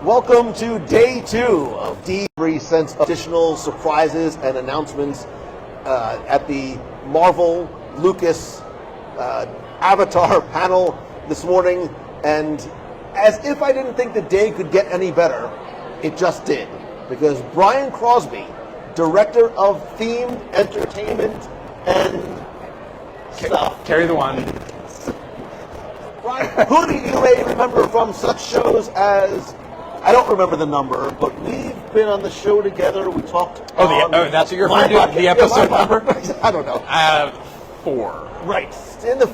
Welcome to day 2 of D3 Sense additional surprises and announcements at the Marvel Lucas Avatar panel this morning. And as if I didn't think the day could get any better, it just did. Because Brian Crosby, director of themed entertainment and stuff. Carry the one. Brian, who do you may remember from such shows as, I don't remember the number, but we've been on the show together. We talked. That's what you're referring to? The episode number? I don't know. 4. Right.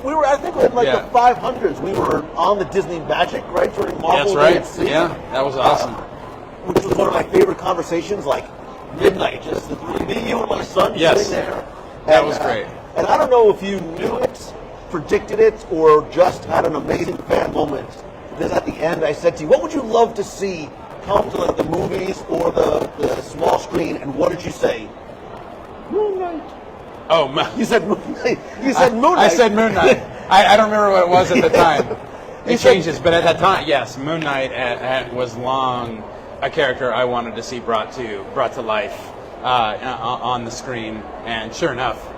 We were, I think, in the 500s. We were on the Disney Magic, right, during Marvel. That's right. Yeah, that was awesome. Which was one of my favorite conversations, like midnight, just the three, me, you, and my son sitting there. That was great. And I don't know if you knew it, predicted it, or just had an amazing fan moment. Because at the end, I said to you, what would you love to see come to the movies or the small screen? And what did you say? Moon Knight. Oh, you said Moon Knight. You said Moon Knight. I said Moon Knight. I don't remember what it was at the time. It changes, but at that time, yes, Moon Knight was long a character I wanted to see brought to life on the screen, and sure enough,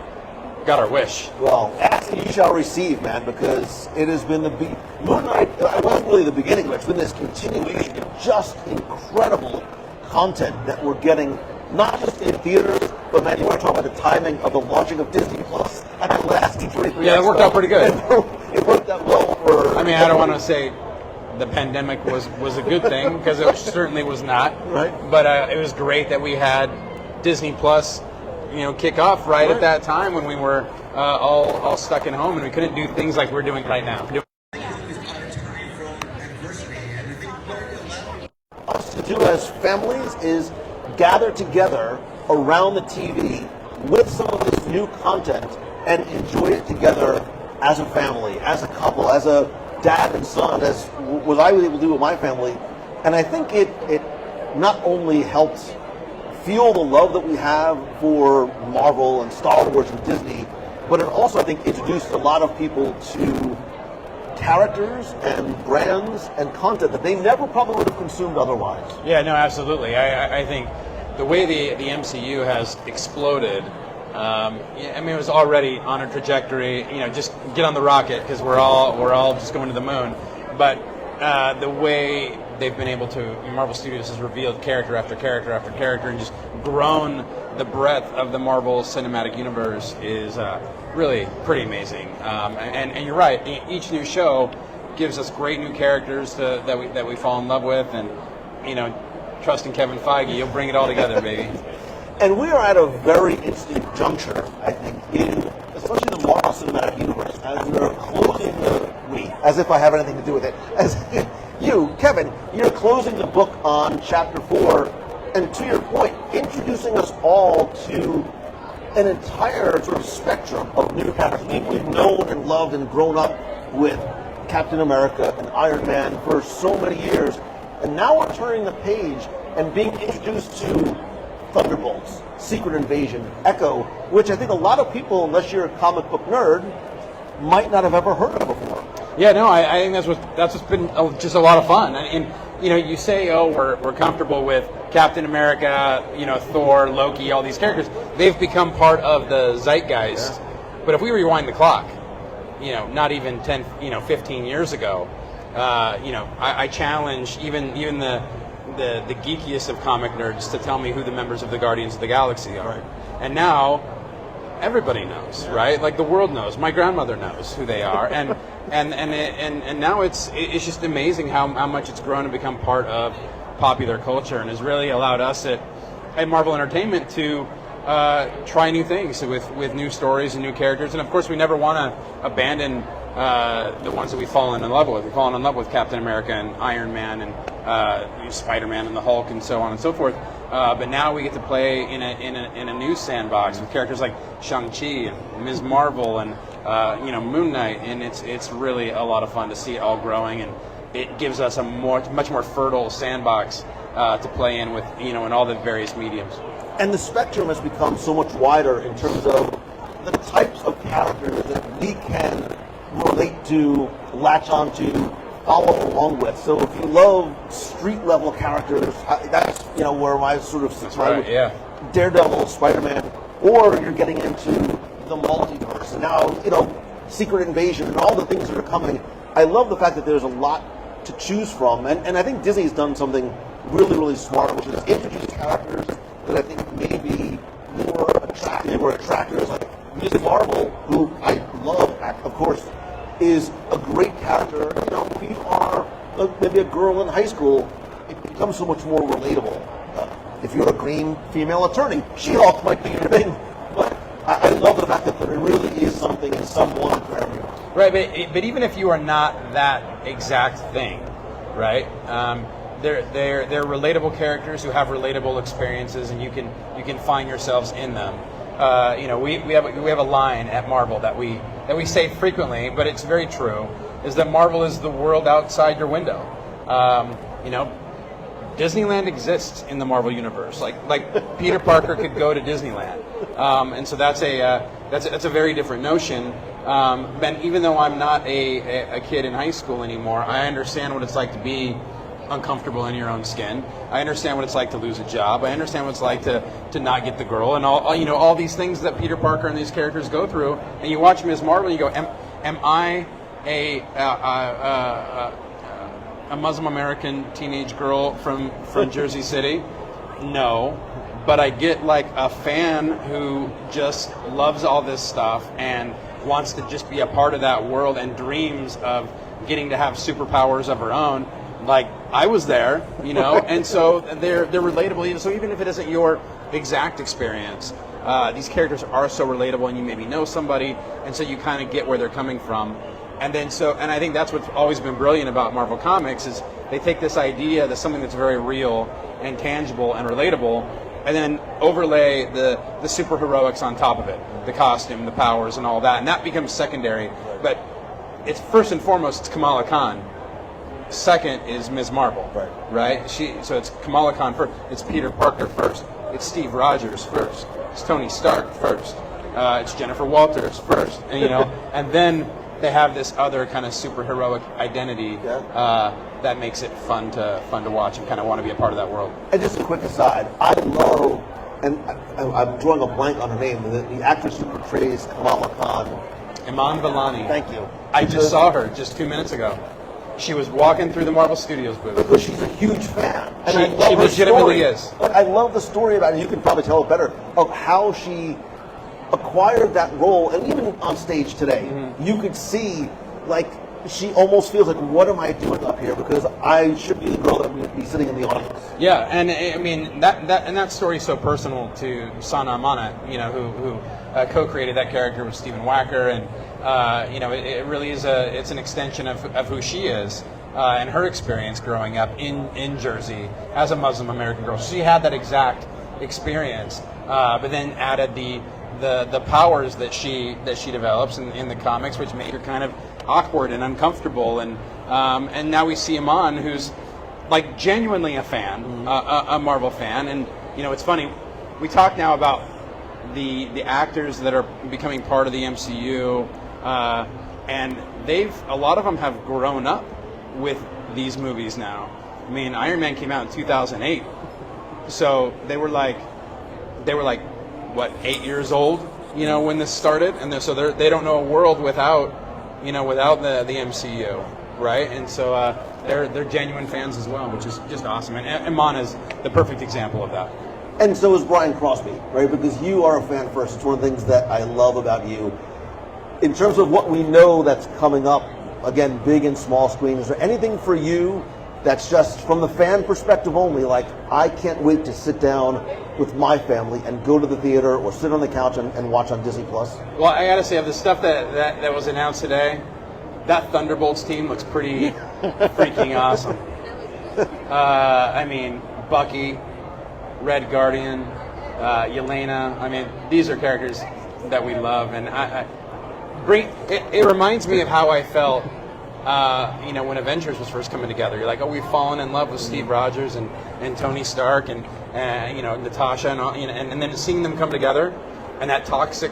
got our wish. Well, ask and you shall receive, man, because it has been Moon Knight. It wasn't really the beginning, but it's been this continuation of just incredible content that we're getting, not just in theaters, but man, you want to talk about the timing of the launching of Disney Plus at the last D23. Yeah, it worked out pretty good. It worked out well for. I mean, I don't want to say the pandemic was a good thing, because it certainly was not. Right. But it was great that we had Disney Plus, kick off right at that time when we were all stuck at home and we couldn't do things like we're doing right now. Us to do as families is gather together around the TV with some of this new content and enjoy it together as a family, as a couple, as a dad and son, as what I was able to do with my family. And I think it not only helps fuel the love that we have for Marvel and Star Wars and Disney, but it also, I think, introduced a lot of people to characters and brands and content that they never probably would have consumed otherwise. Yeah, no, absolutely. I think the way the MCU has exploded, it was already on a trajectory, just get on the rocket because we're all just going to the moon. But the way they've been able to, Marvel Studios has revealed character after character after character and just grown the breadth of the Marvel Cinematic Universe is really pretty amazing. And you're right, each new show gives us great new characters that we fall in love with, and trusting Kevin Feige, you'll bring it all together, baby. And we are at a very interesting juncture, I think, especially the Marvel Cinematic Universe, as we're closing as if I have anything to do with it. As you, Kevin, you're closing the book on Chapter 4, and to your point, introducing us all to an entire sort of spectrum of new characters. We've known and loved and grown up with Captain America and Iron Man for so many years, and now we're turning the page and being introduced to Thunderbolts, Secret Invasion, Echo, which I think a lot of people, unless you're a comic book nerd, might not have ever heard of before. Yeah, no, I think that's what's been just a lot of fun. And you say, we're comfortable with Captain America, Thor, Loki, all these characters. They've become part of the zeitgeist. Yeah. But if we rewind the clock, not even 10, 15 years ago, I challenge even the geekiest of comic nerds to tell me who the members of the Guardians of the Galaxy are. Right. And now everybody knows, right? Like the world knows. My grandmother knows who they are, and now it's just amazing how much it's grown and become part of popular culture, and has really allowed us at Marvel Entertainment to try new things with new stories and new characters. And of course, we never want to abandon the ones that we've fallen in love with. We've fallen in love with Captain America and Iron Man and Spider-Man and the Hulk and so on and so forth. But now we get to play in a new sandbox with characters like Shang-Chi and Ms. Marvel and Moon Knight, and it's really a lot of fun to see it all growing, and it gives us a much more fertile sandbox to play in with in all the various mediums. And the spectrum has become so much wider in terms of the types of characters that we can relate to, latch onto, follow along with. So if you love street level characters, that's where my sort of sits right with yeah. Daredevil, Spider-Man, or you're getting into the multiverse, and now Secret Invasion and all the things that are coming. I love the fact that there's a lot to choose from, and I think Disney's done something really, really smart, which is introduce characters that I think may be more attractive or attractors, like Ms. Marvel, who I love, of course, is a great character. If you are maybe a girl in high school, it becomes so much more relatable. If you're a green female attorney, She-Hulk might be your thing. But I love the fact that there really is something and someone for everyone. Right, but even if you are not that exact thing, right? They're relatable characters who have relatable experiences, and you can find yourselves in them. We have a line at Marvel that we say frequently, but it's very true, is that Marvel is the world outside your window. Disneyland exists in the Marvel universe. Like Peter Parker could go to Disneyland, and so that's a very different notion. And even though I'm not a kid in high school anymore, I understand what it's like to be uncomfortable in your own skin. I understand what it's like to lose a job. I understand what it's like to not get the girl, and all these things that Peter Parker and these characters go through. And you watch Ms. Marvel, and you go, am I a Muslim American teenage girl from Jersey City? No, but I get like a fan who just loves all this stuff and wants to just be a part of that world and dreams of getting to have superpowers of her own. Like, I was there, and so they're relatable. So even if it isn't your exact experience, these characters are so relatable, and you maybe know somebody, and so you kind of get where they're coming from. And I think that's what's always been brilliant about Marvel Comics is they take this idea that's something that's very real and tangible and relatable, and then overlay the superheroics on top of it, the costume, the powers, and all that, and that becomes secondary. But it's first and foremost, it's Kamala Khan. Second is Ms. Marvel, right? So it's Kamala Khan first. It's Peter Parker first. It's Steve Rogers first. It's Tony Stark first. It's Jennifer Walters first, and and then they have this other kind of superheroic identity that makes it fun to watch and kind of want to be a part of that world. And just a quick aside, I love, and I'm drawing a blank on her name, the actress who portrays Kamala Khan. Iman Vellani. Thank you. I just saw her just 2 minutes ago. She was walking through the Marvel Studios booth. Because she's a huge fan. And She I love her legitimately story. is. But I love the story about it. You can probably tell it better, of how she acquired that role. And even on stage today, you could see, like, she almost feels like, what am I doing up here? Because I should be the girl that would be sitting in the audience. Yeah, and I mean that story is so personal to Sana Amana, who co-created that character with Stephen Wacker, and it really is it's an extension of who she is and her experience growing up in Jersey as a Muslim American girl. She had that exact experience, but then added the powers that she develops in the comics, which make her kind of awkward and uncomfortable, and now we see Iman, who's like genuinely a fan, a Marvel fan. And it's funny, we talk now about the actors that are becoming part of the MCU, and a lot of them have grown up with these movies now. I mean, Iron Man came out in 2008, so they were like what, 8 years old, when this started, and so they don't know a world without the MCU, right? And so they're genuine fans as well, which is just awesome. And Iman is the perfect example of that. And so is Brian Crosby, right? Because you are a fan first. It's one of the things that I love about you. In terms of what we know that's coming up, again, big and small screen, is there anything for you that's just from the fan perspective only, like, I can't wait to sit down with my family and go to the theater or sit on the couch and watch on Disney Plus? Well, I gotta say, of the stuff that was announced today, that Thunderbolts team looks pretty freaking awesome. I mean, Bucky, Red Guardian, Yelena. I mean, these are characters that we love, and it reminds me of how I felt, when Avengers was first coming together. You're like, oh, we've fallen in love with Steve Rogers and Tony Stark and Natasha and then seeing them come together, and that toxic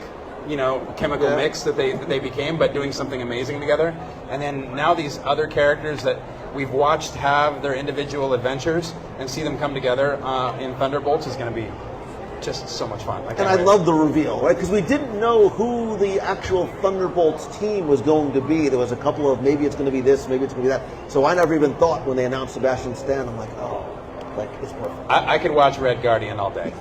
chemical Yeah. mix that they became, but doing something amazing together. And then now these other characters that we've watched have their individual adventures and see them come together in Thunderbolts is going to be just so much fun. And I love the reveal, right? Because we didn't know who the actual Thunderbolts team was going to be. There was a couple of, maybe it's going to be this, maybe it's going to be that. So I never even thought when they announced Sebastian Stan, I'm like, oh, like, it's perfect. I could watch Red Guardian all day.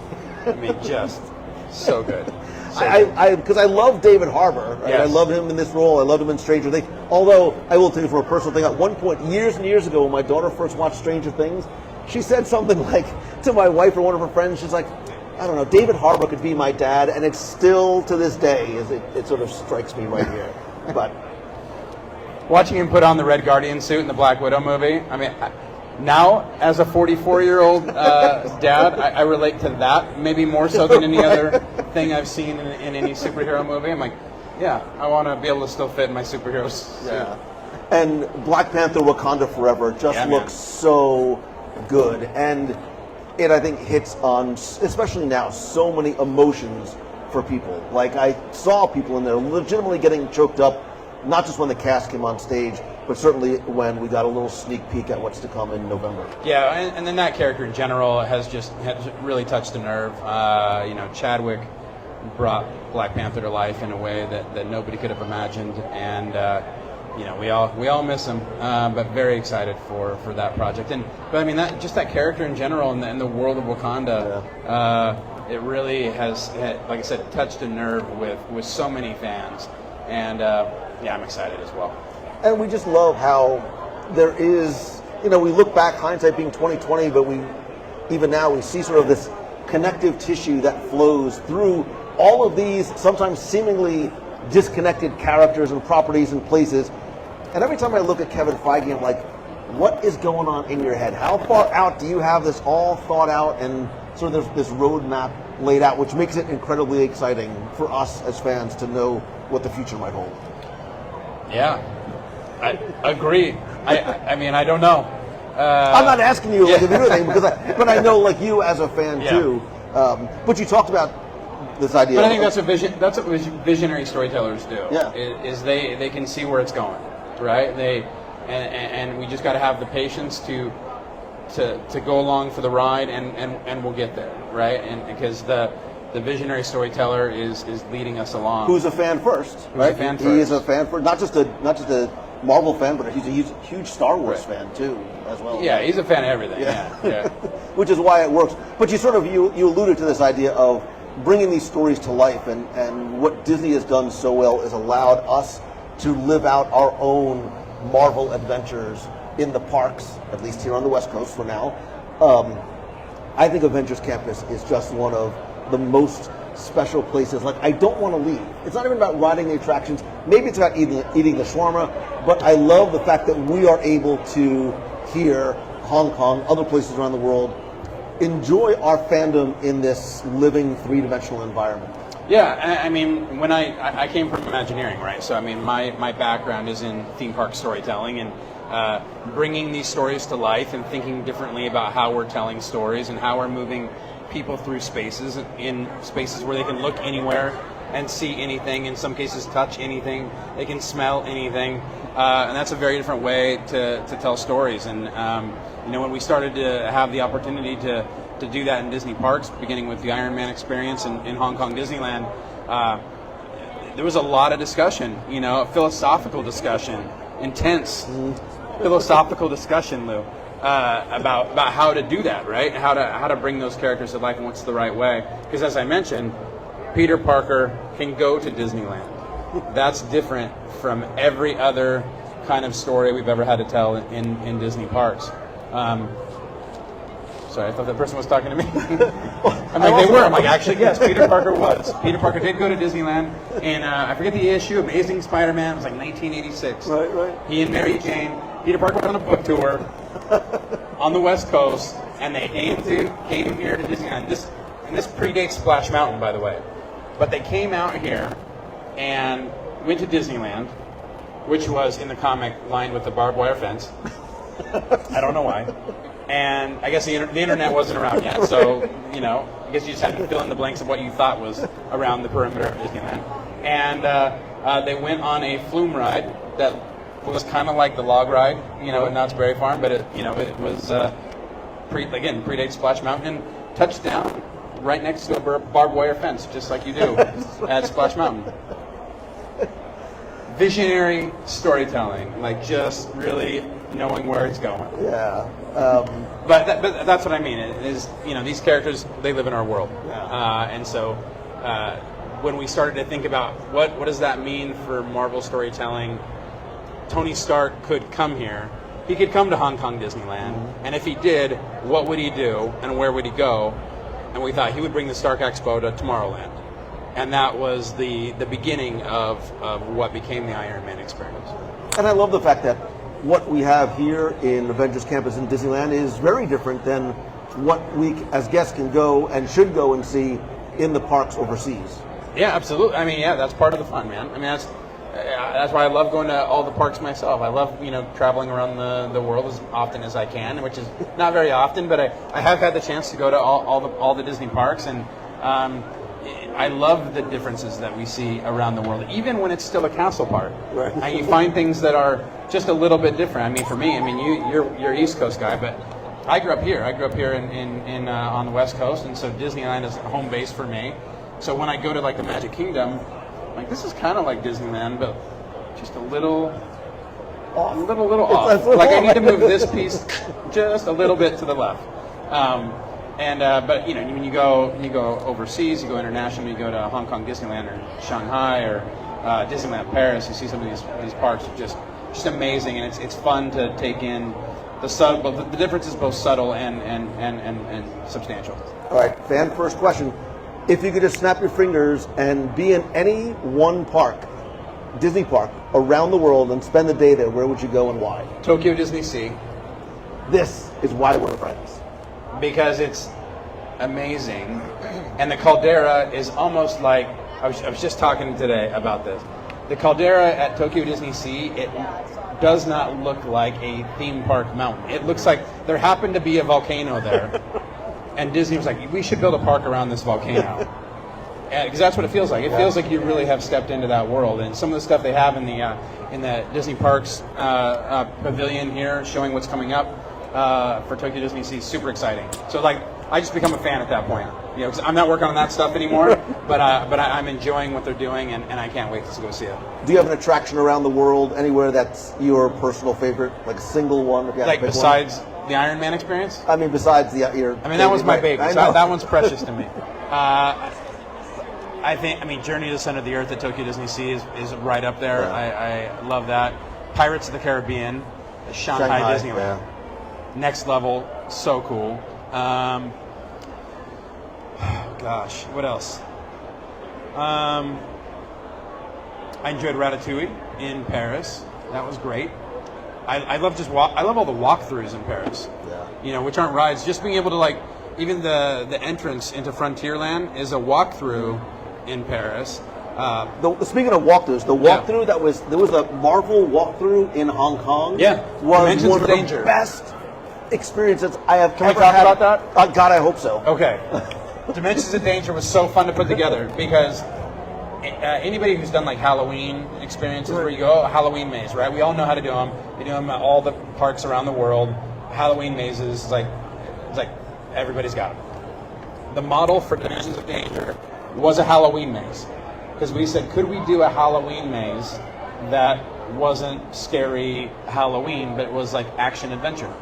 I mean, just so good. Because I love David Harbour. Right? Yes. I love him in this role. I loved him in Stranger Things. Although, I will tell you from a personal thing, at one point, years and years ago, when my daughter first watched Stranger Things, she said something like to my wife or one of her friends, she's like, I don't know, David Harbour could be my dad, and it's still, to this day, it sort of strikes me right here. But watching him put on the Red Guardian suit in the Black Widow movie, I mean, now, as a 44-year-old dad, I relate to that maybe more so than any other thing I've seen in any superhero movie. I'm like, yeah, I want to be able to still fit in my superhero suit. yeah. And Black Panther Wakanda Forever just looks so good. And it, I think, hits on, especially now, so many emotions for people. Like, I saw people in there legitimately getting choked up, not just when the cast came on stage, but certainly when we got a little sneak peek at what's to come in November. Yeah, and then that character in general has really touched a nerve. Chadwick brought Black Panther to life in a way that nobody could have imagined, and we all miss him, but very excited for that project. But I mean, that character in general and the world of Wakanda, it really has, like I said, touched a nerve with so many fans, and I'm excited as well. And we just love how there is, we look back, hindsight being 2020, but even now we see sort of this connective tissue that flows through all of these sometimes seemingly disconnected characters and properties and places. And every time I look at Kevin Feige, I'm like, what is going on in your head? How far out do you have this all thought out and sort of this roadmap laid out, which makes it incredibly exciting for us as fans to know what the future might hold? Yeah. I agree. I mean, I don't know. I'm not asking you like if you're anything, but I know like you as a fan too. But you talked about this idea. But I think that's a vision. That's what visionary storytellers do. Yeah. Is they can see where it's going, right? And we just got to have the patience to go along for the ride, and we'll get there, right? And because the visionary storyteller is leading us along. Who's a fan first, right? He is a fan first, not just a Marvel fan, but he's a huge Star Wars fan too, as well. Yeah, he's a fan of everything. Yeah. Which is why it works. But you alluded to this idea of bringing these stories to life, and what Disney has done so well is allowed us to live out our own Marvel adventures in the parks, at least here on the West Coast for now. I think Avengers Campus is just one of the most special places. Like, I don't want to leave. It's not even about riding the attractions. Maybe it's about eating the shawarma, but I love the fact that we are able to, here, Hong Kong, other places around the world, enjoy our fandom in this living three-dimensional environment. Yeah, I mean, when I came from Imagineering, right? So, I mean, my background is in theme park storytelling and bringing these stories to life and thinking differently about how we're telling stories and how we're moving people through spaces, in spaces where they can look anywhere and see anything, in some cases touch anything, they can smell anything, and that's a very different way to tell stories. And when we started to have the opportunity to do that in Disney parks, beginning with the Iron Man experience in Hong Kong Disneyland, there was a lot of discussion, philosophical discussion, intense philosophical discussion, Lou, about how to do that, right? How to bring those characters to life and what's the right way. Because as I mentioned, Peter Parker can go to Disneyland. That's different from every other kind of story we've ever had to tell in Disney parks. Sorry, I thought that person was talking to me. I'm like, they were. I'm like, actually, yes, Peter Parker was. Peter Parker did go to Disneyland, and I forget the issue, Amazing Spider-Man, it was like 1986. Right. He and Mary Jane, Peter Parker went on a book tour on the West Coast, and they came here to Disneyland. This predates Splash Mountain, by the way. But they came out here and went to Disneyland, which was in the comic lined with the barbed wire fence. I don't know why. And I guess the internet wasn't around yet, so, I guess you just had to fill in the blanks of what you thought was around the perimeter of Disneyland. and they went on a flume ride that was kind of like the log ride, at Knott's Berry Farm, but it was predates Splash Mountain, and touched down right next to a barbed wire fence, just like you do at Splash Mountain. Visionary storytelling, like just really knowing where it's going. Yeah. But that's what I mean. It is, these characters, they live in our world. Yeah. And so when we started to think about what does that mean for Marvel storytelling, Tony Stark could come here. He could come to Hong Kong Disneyland, and if he did, what would he do and where would he go? And we thought he would bring the Stark Expo to Tomorrowland. And that was the beginning of what became the Iron Man experience. And I love the fact that what we have here in Avengers Campus in Disneyland is very different than what we as guests can go and should go and see in the parks overseas. Yeah, absolutely. I mean, yeah, that's part of the fun, man. I mean, that's why I love going to all the parks myself. I love, traveling around the world as often as I can, which is not very often, but I have had the chance to go to all the Disney parks, and I love the differences that we see around the world, even when it's still a castle park. Right. And you find things that are just a little bit different. I mean, for me, you're East Coast guy, but I grew up here. I grew up here in on the West Coast, and so Disneyland is home base for me. So when I go to like the Magic Kingdom, like this is kind of like Disneyland, but just a little off. Like I need to move this piece just a little bit to the left. But when you go overseas, you go international, you go to Hong Kong Disneyland or Shanghai or Disneyland Paris, you see some of these parks are just amazing, and it's fun to take in the subtle. But the difference is both subtle and substantial. All right, fan first question. If you could just snap your fingers and be in any one park, Disney park, around the world and spend the day there, where would you go and why? Tokyo Disney Sea. This is why we're friends. Because it's amazing, and the caldera is almost like I was just talking today about this. The caldera at Tokyo Disney Sea, it does not look like a theme park mountain. It looks like there happened to be a volcano there, and Disney was like, we should build a park around this volcano. Because that's what it feels like. It feels like you really have stepped into that world, and some of the stuff they have in the Disney Parks pavilion here, showing what's coming up. For Tokyo Disney Sea, super exciting. So I just become a fan at that point. Because I'm not working on that stuff anymore, but I'm enjoying what they're doing, and I can't wait to go see it. Do you have an attraction around the world anywhere that's your personal favorite, like a single one? If you had to pick besides the Iron Man experience? I mean, besides your. That was my baby. So that one's precious to me. Journey to the Center of the Earth at Tokyo Disney Sea is right up there. Yeah. I love that. Pirates of the Caribbean, Shanghai Disneyland. Yeah. Next level, so cool. Gosh, what else? I enjoyed Ratatouille in Paris. That was great. I love I love all the walkthroughs in Paris. Yeah. Which aren't rides. Just being able to even the entrance into Frontierland is a walkthrough in Paris. Speaking of walkthroughs, there was a Marvel walkthrough in Hong Kong. Yeah, was Dimensions one of of Danger. The best experiences I have Can we ever talk had. about that? God, I hope so. Okay. Dimensions of Danger was so fun to put together because anybody who's done Halloween experiences where you go, Halloween maze, right? We all know how to do them. They do them at all the parks around the world. Halloween mazes, it's like everybody's got them. The model for Dimensions of Danger was a Halloween maze. Because we said, could we do a Halloween maze that wasn't scary Halloween, but was like action adventure?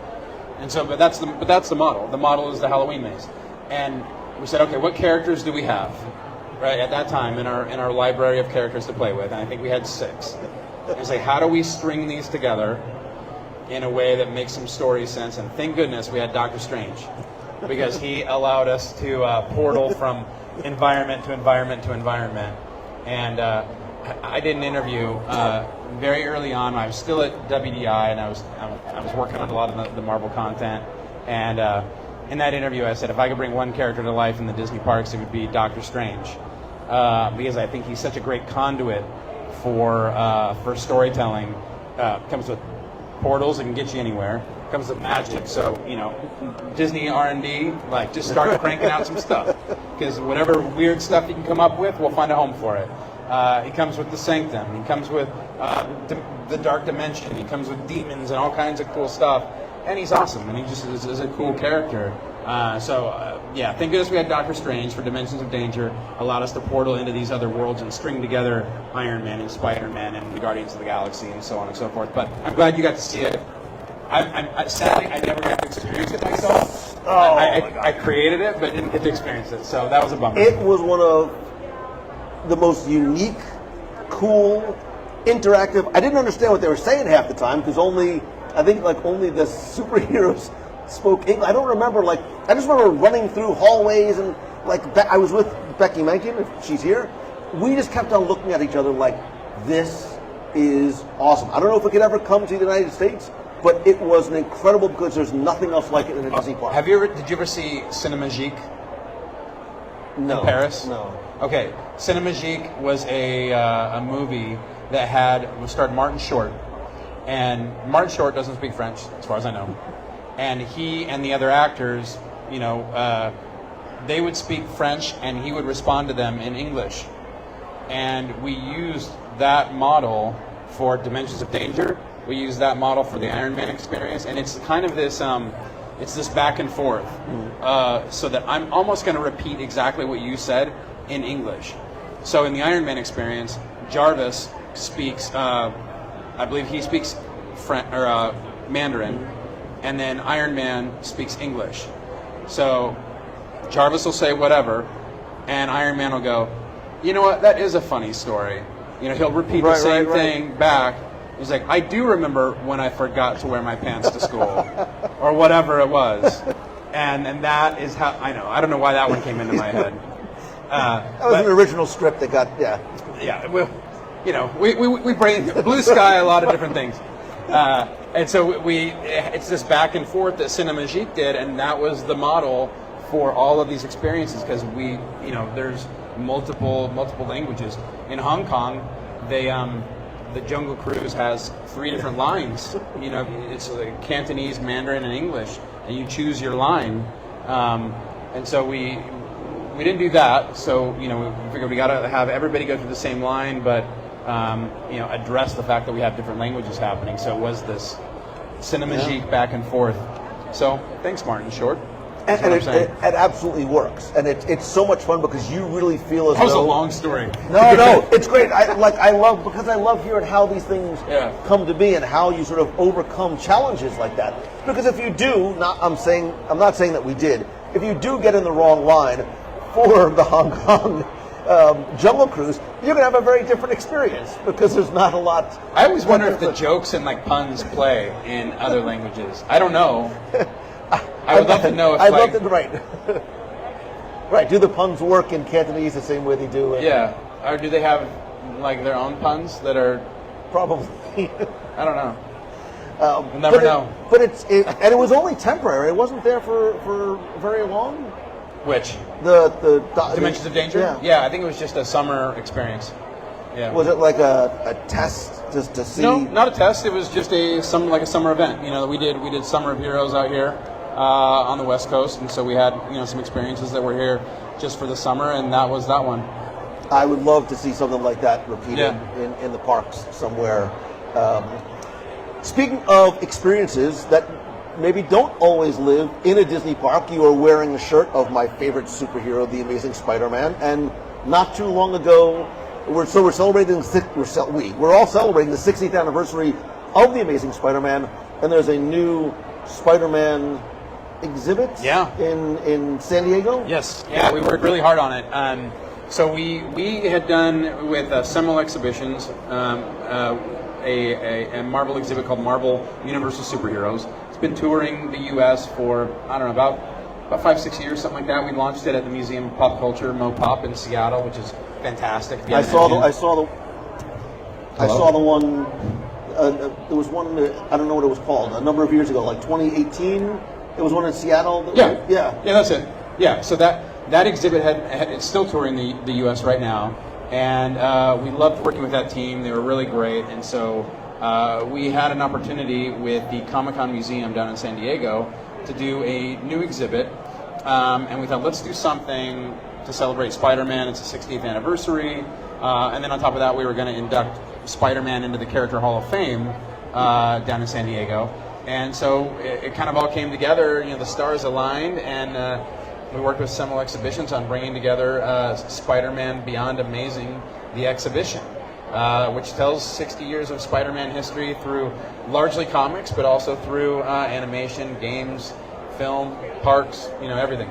And so, but that's the model. The model is the Halloween maze. And we said, okay, what characters do we have, right, at that time in our library of characters to play with? And I think we had 6. And it's like, how do we string these together in a way that makes some story sense? And thank goodness we had Doctor Strange, because he allowed us to portal from environment to environment to environment. And I did an interview very early on. I was still at WDI, and I was working on a lot of the Marvel content. And in that interview, I said if I could bring one character to life in the Disney parks, it would be Doctor Strange, because I think he's such a great conduit for storytelling. Comes with portals that can get you anywhere. Comes with magic. So Disney R&D, just start cranking out some stuff, because whatever weird stuff you can come up with, we'll find a home for it. He comes with the Sanctum. He comes with the Dark Dimension. He comes with demons and all kinds of cool stuff. And he's awesome, and he just is a cool character. Yeah, thank goodness we had Doctor Strange for Dimensions of Danger, allowed us to portal into these other worlds and string together Iron Man and Spider-Man and the Guardians of the Galaxy and so on and so forth. But I'm glad you got to see it. Sadly, I never got to experience it myself. I created it, but didn't get to experience it, so that was a bummer. It was one of the most unique, cool, interactive. I didn't understand what they were saying half the time because only the superheroes spoke English. I don't remember, I just remember running through hallways and, I was with Becky Menken, if she's here. We just kept on looking at each other like, this is awesome. I don't know if it could ever come to the United States, but it was an incredible because there's nothing else like it in a Disney park. Did you ever see Cinemagique? No. In Paris? No. Okay, Cinemagique was a movie that starred Martin Short, and Martin Short doesn't speak French, as far as I know. And he and the other actors, they would speak French, and he would respond to them in English. And we used that model for Dimensions of Danger. We used that model for the Iron Man experience, and it's kind of this, it's this back and forth. So that I'm almost going to repeat exactly what you said in English. So in the Iron Man experience, Jarvis speaks, I believe he speaks Mandarin, and then Iron Man speaks English. So Jarvis will say whatever, and Iron Man will go, you know what, that is a funny story. He'll repeat the same thing back. He's like, I do remember when I forgot to wear my pants to school, or whatever it was. And that is how, I know. I don't know why that one came into my head. That was an original script that got, Yeah, well, we bring blue sky a lot of different things. And so it's this back and forth that Cinemagique did, and that was the model for all of these experiences because there's multiple languages. In Hong Kong, the Jungle Cruise has 3 different lines. It's Cantonese, Mandarin, and English, and you choose your line. And so we didn't do that. So we figured we got to have everybody go through the same line, but address the fact that we have different languages happening. So it was this Cinemagique back and forth. So thanks, Martin Short. And it absolutely works, and it's so much fun because you really feel as though... That was a long story. No, it's great. I love hearing how these things come to be and how you sort of overcome challenges like that. Because if you do, I'm not saying that we did. If you do get in the wrong line for the Hong Kong Jungle Cruise, you're going to have a very different experience because there's not a lot. I always wonder if the jokes and puns play in other languages. I don't know. I would love to know if right. Do the puns work in Cantonese the same way they do? Or do they have their own puns that are probably? I don't know. We'll never know. But it was only temporary. It wasn't there for very long. Which the Dimensions of Danger? Yeah, I think it was just a summer experience. Yeah. Was it like a test just to see? No, not a test. It was just a summer event. We did Summer of Heroes out here. On the West Coast, and so we had some experiences that were here just for the summer, and that was that one. I would love to see something like that repeated in the parks somewhere. Speaking of experiences that maybe don't always live in a Disney park, you are wearing a shirt of my favorite superhero, the Amazing Spider-Man, and not too long ago, we're all celebrating the 60th anniversary of the Amazing Spider-Man, and there's a new Spider-Man exhibit in San Diego? Yes. Yeah, we worked really hard on it. So we had done with Seminole Exhibitions a Marvel exhibit called Marvel Universal Superheroes. It's been touring the U.S. for, I don't know, about 5-6 years, something like that. We launched it at the Museum of Pop Culture, MoPop, in Seattle, which is fantastic. I saw the one. There was one, I don't know what it was called, a number of years ago, 2018. It was one in Seattle. Yeah, that's it. Yeah, so that exhibit it's still touring the U.S. right now, and we loved working with that team. They were really great, and so we had an opportunity with the Comic-Con Museum down in San Diego to do a new exhibit, and we thought, let's do something to celebrate Spider-Man. It's the 60th anniversary. And then on top of that, we were going to induct Spider-Man into the Character Hall of Fame down in San Diego. And so it kind of all came together. The stars aligned, and we worked with Semel Exhibitions on bringing together Spider-Man Beyond Amazing, the exhibition, which tells 60 years of Spider-Man history through largely comics, but also through animation, games, film, parks, everything.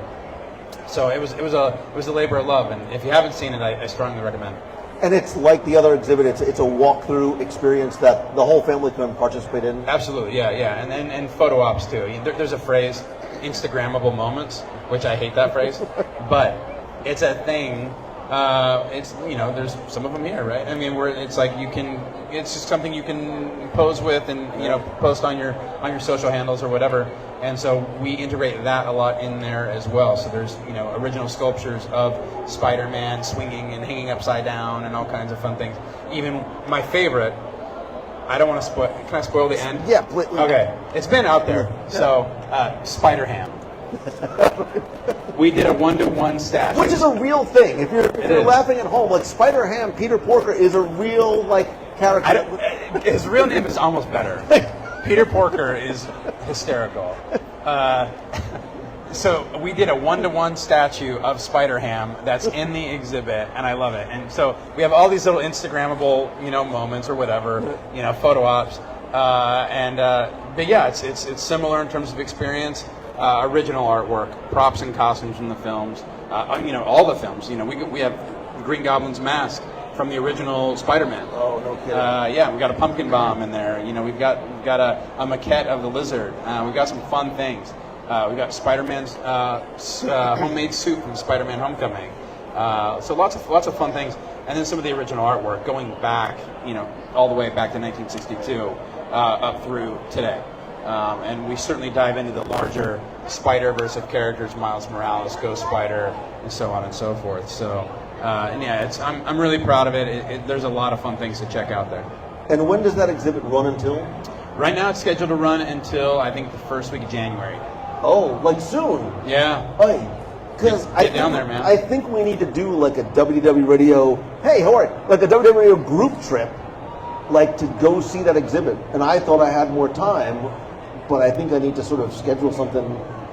So it was a labor of love, and if you haven't seen it, I strongly recommend it. And it's like the other exhibit. It's a walkthrough experience that the whole family can participate in. Absolutely, yeah, and photo ops too. There's a phrase, Instagrammable moments, which I hate that phrase, but it's a thing. It's there's some of them here, right? I mean, it's just something you can pose with and post on your social handles or whatever. And so we integrate that a lot in there as well. So there's original sculptures of Spider-Man swinging and hanging upside down and all kinds of fun things. Even my favorite, I don't want to spoil. Can I spoil the end? Yeah. Please. Okay. It's been out there. Yeah. So Spider-Ham. We did a 1-to-1 statue, which is a real thing. If you're laughing at home, like Spider-Ham, Peter Porker is a real character. His real name is almost better. Peter Porker is hysterical. So we did a 1-to-1 statue of Spider-Ham that's in the exhibit, and I love it. And so we have all these little Instagrammable, moments or whatever, photo ops. But yeah, it's similar in terms of experience. Original artwork, props and costumes from the films, all the films. We have Green Goblin's mask from the original Spider-Man. Oh, no kidding. Yeah, we got a pumpkin bomb in there. We've got a maquette of the lizard. We've got some fun things. We've got Spider-Man's homemade suit from Spider-Man Homecoming. So lots of fun things, and then some of the original artwork going back, all the way back to 1962 up through today. And we certainly dive into the larger Spider-Verse of characters, Miles Morales, Ghost Spider, and so on and so forth. So, and yeah, I'm really proud of it. There's a lot of fun things to check out there. And when does that exhibit run until? Right now, it's scheduled to run until I think the first week of January. Oh, like soon? Yeah. Because Get down there, man. I think we need to do like a WDW Radio. Hey, how are you? Like a WDW Radio group trip, to go see that exhibit. And I thought I had more time, but I think I need to sort of schedule something.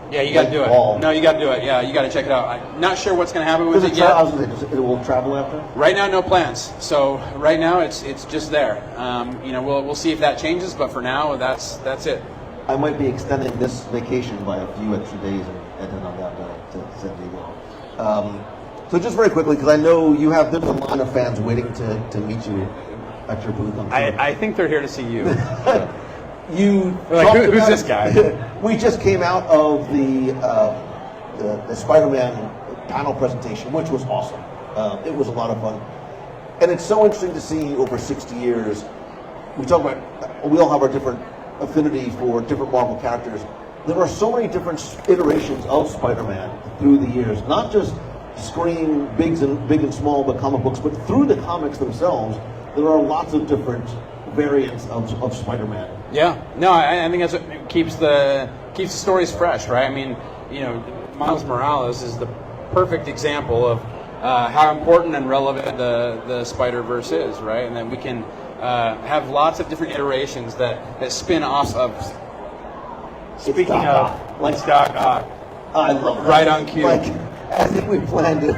Yeah, you got to do it. No, you got to do it. Yeah, you got to check it out. I'm not sure what's going to happen with it yet. It will travel after? Right now, no plans. So right now, it's just there. We'll see if that changes, but for now, that's it. I might be extending this vacation by a few extra days, and then I'm out to San Diego. So just very quickly, because I know there's a line of fans waiting to meet you at your booth. I think they're here to see you. Who's this guy? We just came out of the Spider-Man panel presentation, which was awesome. It was a lot of fun, and it's so interesting to see over 60 years. We all have our different affinity for different Marvel characters. There are so many different iterations of Spider-Man through the years, not just screen big and small, but comic books, but through the comics themselves. There are lots of different variants of Spider-Man. Yeah, no, I think that's what keeps the stories fresh, right? I mean, Miles Morales is the perfect example of how important and relevant the Spider-Verse is, right? And then we can have lots of different iterations that spin off of. Speaking of, like Doc Ock. I love that. Right on cue. As if we planned it.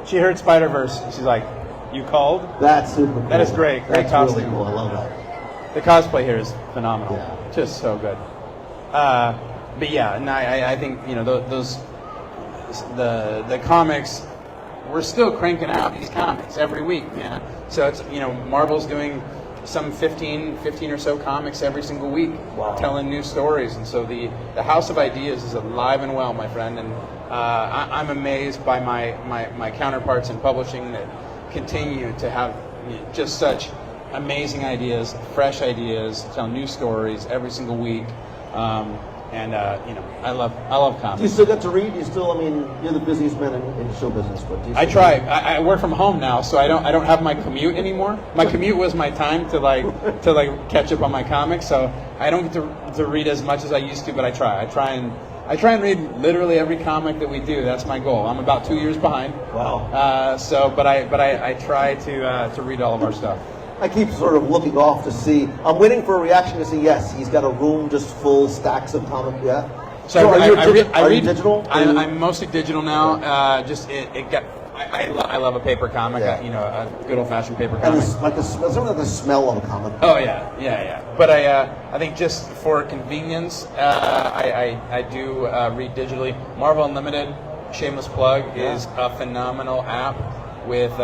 She heard Spider-Verse. She's like, "You called?" That's super cool. That is great. Great That's costume. really cool. I love that. The cosplay here is phenomenal. Yeah. Just so good. But yeah, and I think the comics. We're still cranking out these comics every week, man. So it's Marvel's doing some 15 or so comics every single week, wow, telling new stories, and so the House of Ideas is alive and well, my friend. And I'm amazed by my counterparts in publishing that continue to have just such amazing ideas, fresh ideas, tell new stories every single week. I love comics. Do you still get to read? You're the busiest man in show business, but do you I try. I work from home now, so I don't have my commute anymore. My commute was my time to catch up on my comics, so I don't get to read as much as I used to, but I try. I try and I try and read literally every comic that we do. That's my goal. I'm about 2 years behind. Wow. But I try to read all of our stuff. I keep sort of looking off to see. I'm waiting for a reaction to see. Yes, he's got a room just full stacks of comic. Yeah. So are you read digital? I'm mostly digital now. I love a paper comic. Yeah. A good old fashioned paper And comic. there's like the smell of a comic. Oh yeah. But I think just for convenience, I do read digitally. Marvel Unlimited, shameless plug, is a phenomenal app with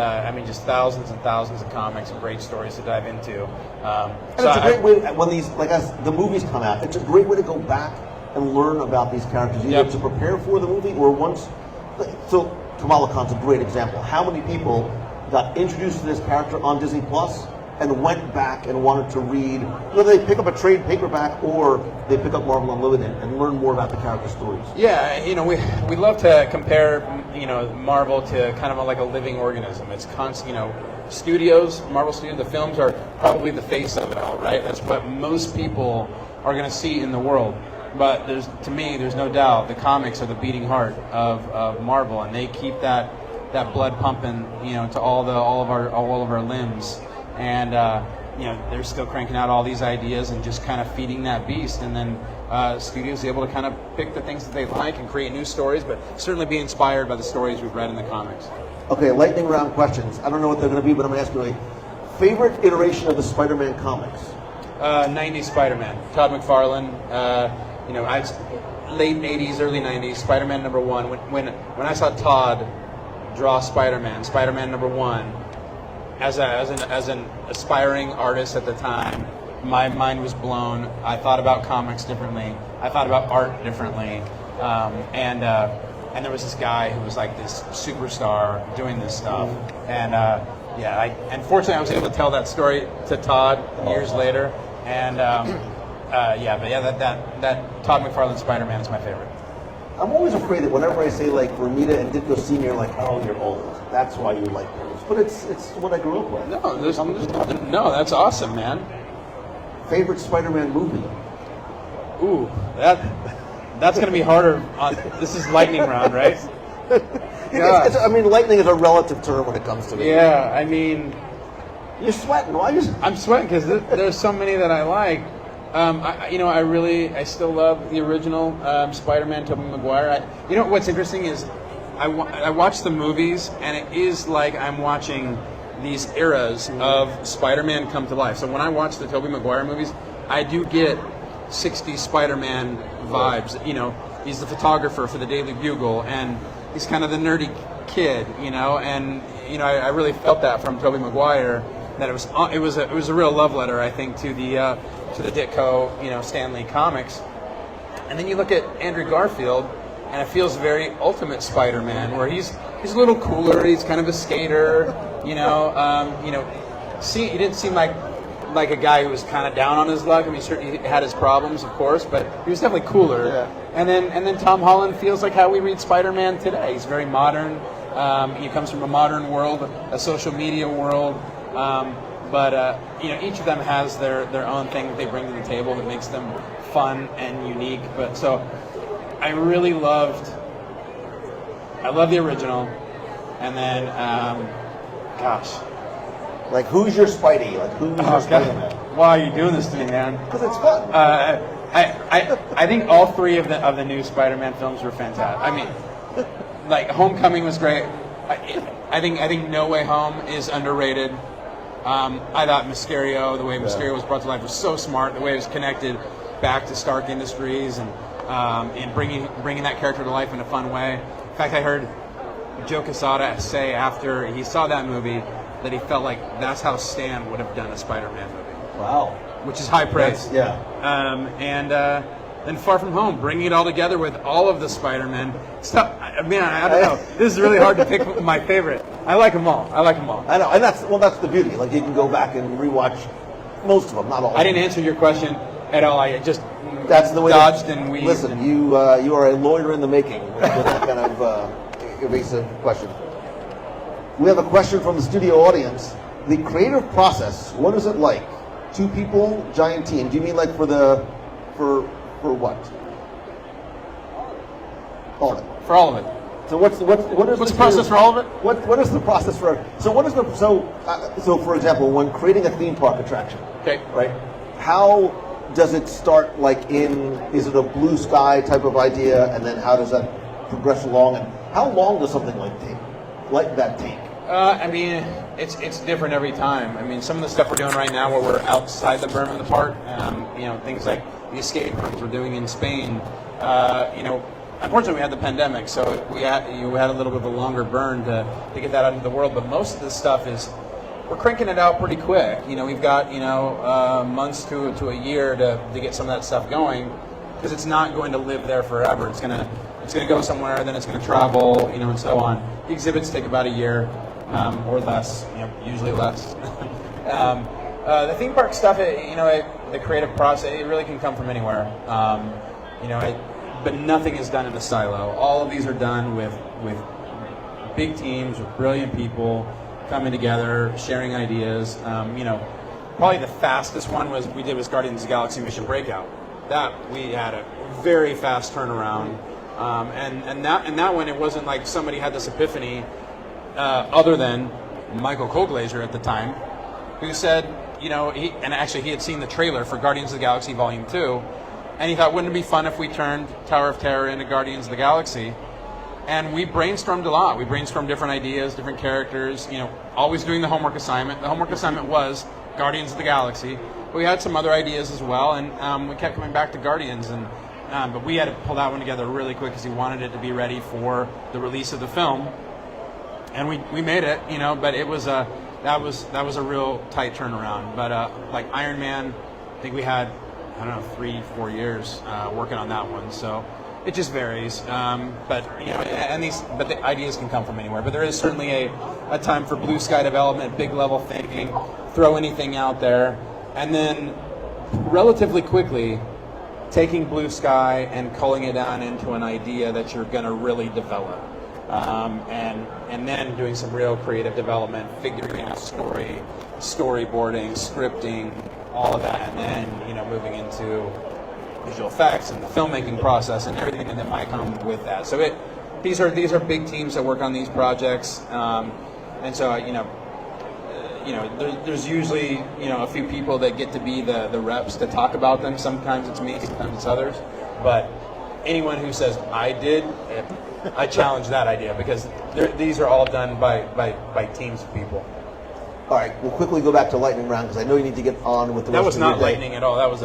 just thousands and thousands of comics and great stories to dive into. And it's a great way when these as the movies come out. It's a great way to go back and learn about these characters, either to prepare for the movie or once. So Kamala Khan's a great example. How many people got introduced to this character on Disney Plus and went back and wanted to read, whether they pick up a trade paperback or they pick up Marvel Unlimited and learn more about the character stories? Yeah, we love to compare, Marvel to kind of like a living organism. It's constant, Marvel Studios, the films are probably the face of it all, right? That's what most people are going to see in the world. But to me, there's no doubt the comics are the beating heart of Marvel, and they keep that blood pumping, to all of our limbs, and they're still cranking out all these ideas and just kind of feeding that beast, and then studios are able to kind of pick the things that they like and create new stories, but certainly be inspired by the stories we've read in the comics. Okay, lightning round questions. I don't know what they're going to be, but I'm going to ask you a favorite iteration of the Spider-Man comics. 90s Spider-Man, Todd McFarlane. Late 80s, early 90s, Spider-Man #1. When I saw Todd draw Spider-Man #1, as an aspiring artist at the time, my mind was blown. I thought about comics differently. I thought about art differently. And there was this guy who was like this superstar doing this stuff. And fortunately I was able to tell that story to Todd years later. And that Todd McFarlane Spider-Man is my favorite. I'm always afraid that whenever I say like Romita and Ditko Sr., like, oh, you're old. That's why you like those. But it's what I grew up with. No, that's awesome, man. Favorite Spider-Man movie? Ooh, that's going to be harder. This is lightning round, right? Lightning is a relative term when it comes to it. Yeah, You're sweating. Why are you? I'm sweating because there's so many that I like. I still love the original Spider-Man, Tobey Maguire. What's interesting is I watch the movies, and it is like I'm watching these eras of Spider-Man come to life. So when I watch the Tobey Maguire movies, I do get 60s Spider-Man vibes. He's the photographer for the Daily Bugle, and he's kind of the nerdy kid, and I really felt that from Tobey Maguire. That it was a real love letter, I think, to the Ditko, Stan Lee comics. And then you look at Andrew Garfield, and it feels very Ultimate Spider-Man, where he's a little cooler. He's kind of a skater, he didn't seem like a guy who was kind of down on his luck. Certainly he had his problems, of course, but he was definitely cooler. Yeah. And then Tom Holland feels like how we read Spider-Man today. He's very modern. He comes from a modern world, a social media world. But each of them has their own thing that they bring to the table that makes them fun and unique. But so I love the original, and then like, who's your Spidey? Like, who's your Spider-Man? Why are you doing this to me, man? Because it's fun. I think all three of the new Spider-Man films were fantastic. Like Homecoming was great. I think No Way Home is underrated. I thought Mysterio, the way Mysterio was brought to life, was so smart. The way it was connected back to Stark Industries and bringing that character to life in a fun way. In fact, I heard Joe Quesada say after he saw that movie that he felt like that's how Stan would have done a Spider-Man movie. Wow. Which is high praise. Then Far From Home, bringing it all together with all of the Spider-Men stuff. I don't know. This is really hard to pick my favorite. I like them all. I know, and that's the beauty. Like, you can go back and rewatch most of them, not all of them. I didn't answer your question at all. I just that's the way dodged and weaved. Listen, you are a lawyer in the making with that kind of evasive question. We have a question from the studio audience. The creative process, what is it like? 2 people, giant team. Do you mean like for what? All of it. For all of it. So what is What's the process for all of it? What is the process for? So what is the so for example, when creating a theme park attraction, Okay. right? How does it start? Like is it a blue sky type of idea, and then how does that progress along? And how long does something like that take? I mean, it's different every time. I mean, some of the stuff we're doing right now, where we're outside the berm of the park, things like the escape rooms we're doing in Spain. Unfortunately, we had the pandemic, so we had a little bit of a longer burn to get that out into the world. But most of this stuff we're cranking it out pretty quick. We've got months to a year to get some of that stuff going, because it's not going to live there forever. It's gonna go somewhere, then it's gonna travel, and so on. The exhibits take about a year or less, usually less. The theme park stuff, the creative process, it really can come from anywhere. But nothing is done in a silo. All of these are done with big teams, with brilliant people coming together, sharing ideas. Probably the fastest one was Guardians of the Galaxy Mission Breakout. That we had a very fast turnaround, and that one, it wasn't like somebody had this epiphany, other than Michael Colglazier at the time, who said, he had seen the trailer for Guardians of the Galaxy Volume 2. And he thought, wouldn't it be fun if we turned Tower of Terror into Guardians of the Galaxy? And we brainstormed a lot. We brainstormed different ideas, different characters, always doing the homework assignment. The homework assignment was Guardians of the Galaxy. But we had some other ideas as well, and we kept coming back to Guardians. But we had to pull that one together really quick because he wanted it to be ready for the release of the film. And we made it, but it was that was a real tight turnaround. But like Iron Man, I think we had, 3-4 years working on that one, so it just varies. But the ideas can come from anywhere. But there is certainly a time for blue sky development, big level thinking, throw anything out there, and then relatively quickly taking blue sky and culling it down into an idea that you're going to really develop, and then doing some real creative development, figuring out storyboarding, scripting, all of that, and then moving into visual effects and the filmmaking process and everything that might come with that. So these are big teams that work on these projects, and so there's usually a few people that get to be the reps to talk about them. Sometimes it's me, sometimes it's others, but anyone who says I did, I challenge that idea, because these are all done by teams of people. All right, we'll quickly go back to lightning round because I know you need to get on with the rest of your day. That was not lightning at all. That was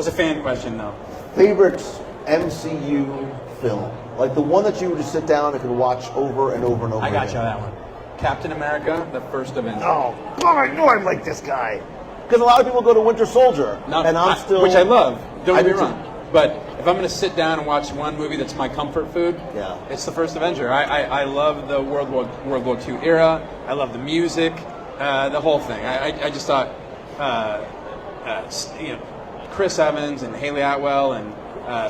a fan question, though. Favorite MCU film, like the one that you would just sit down and could watch over and over and over. I got again. you on that one. Captain America: The First Avenger. Oh, God, I knew I'd like this guy. Because a lot of people go to Winter Soldier, and I'm still, which I love. Don't get me do wrong. But if I'm going to sit down and watch one movie that's my comfort food, it's The First Avenger. I love the World War II era. I love the music, the whole thing. I just thought, Chris Evans and Haley Atwell and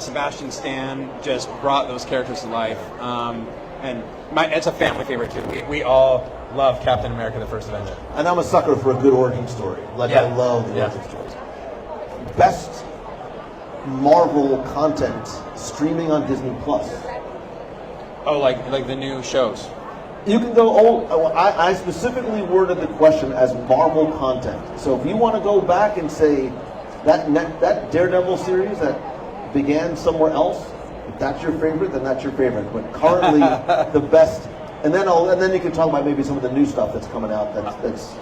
Sebastian Stan just brought those characters to life. And it's a family favorite too. We all love Captain America: The First Avenger. And I'm a sucker for a good origin story. I love the origin stories. Best Marvel content streaming on Disney Plus. Oh, like the new shows. You can go. I specifically worded the question as Marvel content. So if you want to go back and say that Daredevil series that began somewhere else, if that's your favorite, then that's your favorite. But currently, the best. And then you can talk about maybe some of the new stuff that's coming out. That's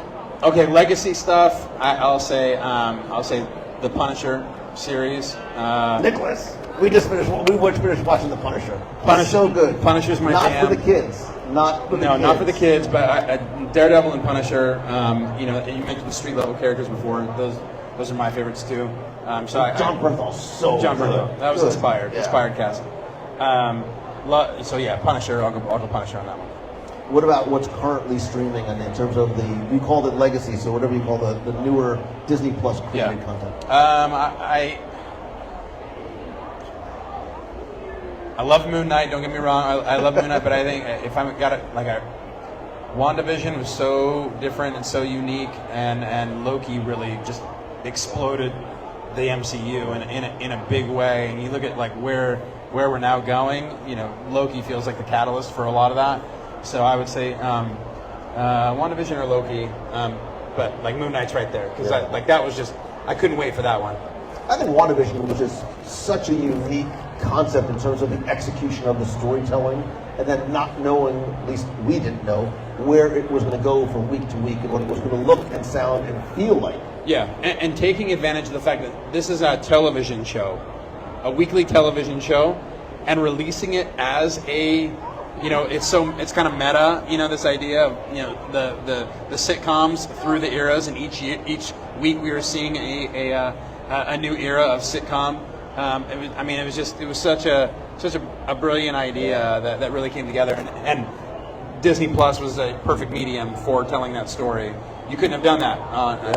okay. Legacy stuff. I'll say the Punisher series. Nicholas, we just finished watching the Punisher. Punisher, so good. Punisher's my not jam. for the kids. Not for the kids, but Daredevil and Punisher. You mentioned the street level characters before. Those are my favorites too. John Bernthal's so John good. Bernthal. That was Good. inspired. Yeah. Inspired casting. Punisher. I'll go Punisher on that one. What about what's currently streaming and in terms of you called it Legacy, so whatever you call the newer Disney Plus created content? I love Moon Knight, don't get me wrong. I love Moon Knight, but I think if I'm got it, WandaVision was so different and so unique, and Loki really just exploded the MCU in a big way. And you look at where where we're now going, Loki feels like the catalyst for a lot of that. So I would say WandaVision or Loki, but like Moon Knight's right there because that was just I couldn't wait for that one. I think WandaVision was just such a unique concept in terms of the execution of the storytelling, and then not knowing, at least we didn't know, where it was going to go from week to week and what it was going to look and sound and feel like. Yeah, and taking advantage of the fact that this is a television show, a weekly television show, and releasing it as a, it's kind of meta, this idea of, the sitcoms through the eras, and each week we were seeing a new era of sitcom. It was such a brilliant idea that really came together, and Disney Plus was a perfect medium for telling that story. You couldn't have done that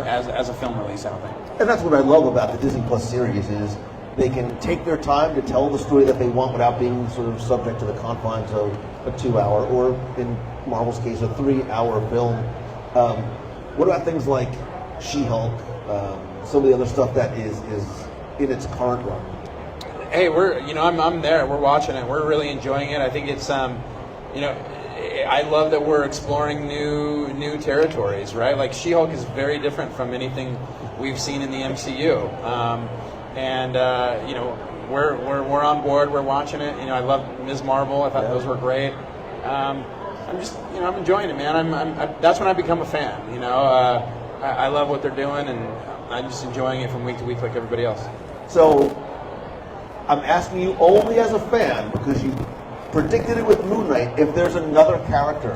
as a film release, I don't think. And that's what I love about the Disney Plus series is they can take their time to tell the story that they want without being sort of subject to the confines of a 2-hour, or in Marvel's case, a 3-hour film. What about things like She-Hulk, some of the other stuff that is in its current run? Hey, I'm there. We're watching it. We're really enjoying it. I think it's I love that we're exploring new territories, right? Like She-Hulk is very different from anything we've seen in the MCU, we're on board. We're watching it. I love Ms. Marvel. I thought those were great. I'm enjoying it, man. That's when I become a fan. I love what they're doing, and I'm just enjoying it from week to week like everybody else. So I'm asking you only as a fan, because you predicted it with Moon Knight, if there's another character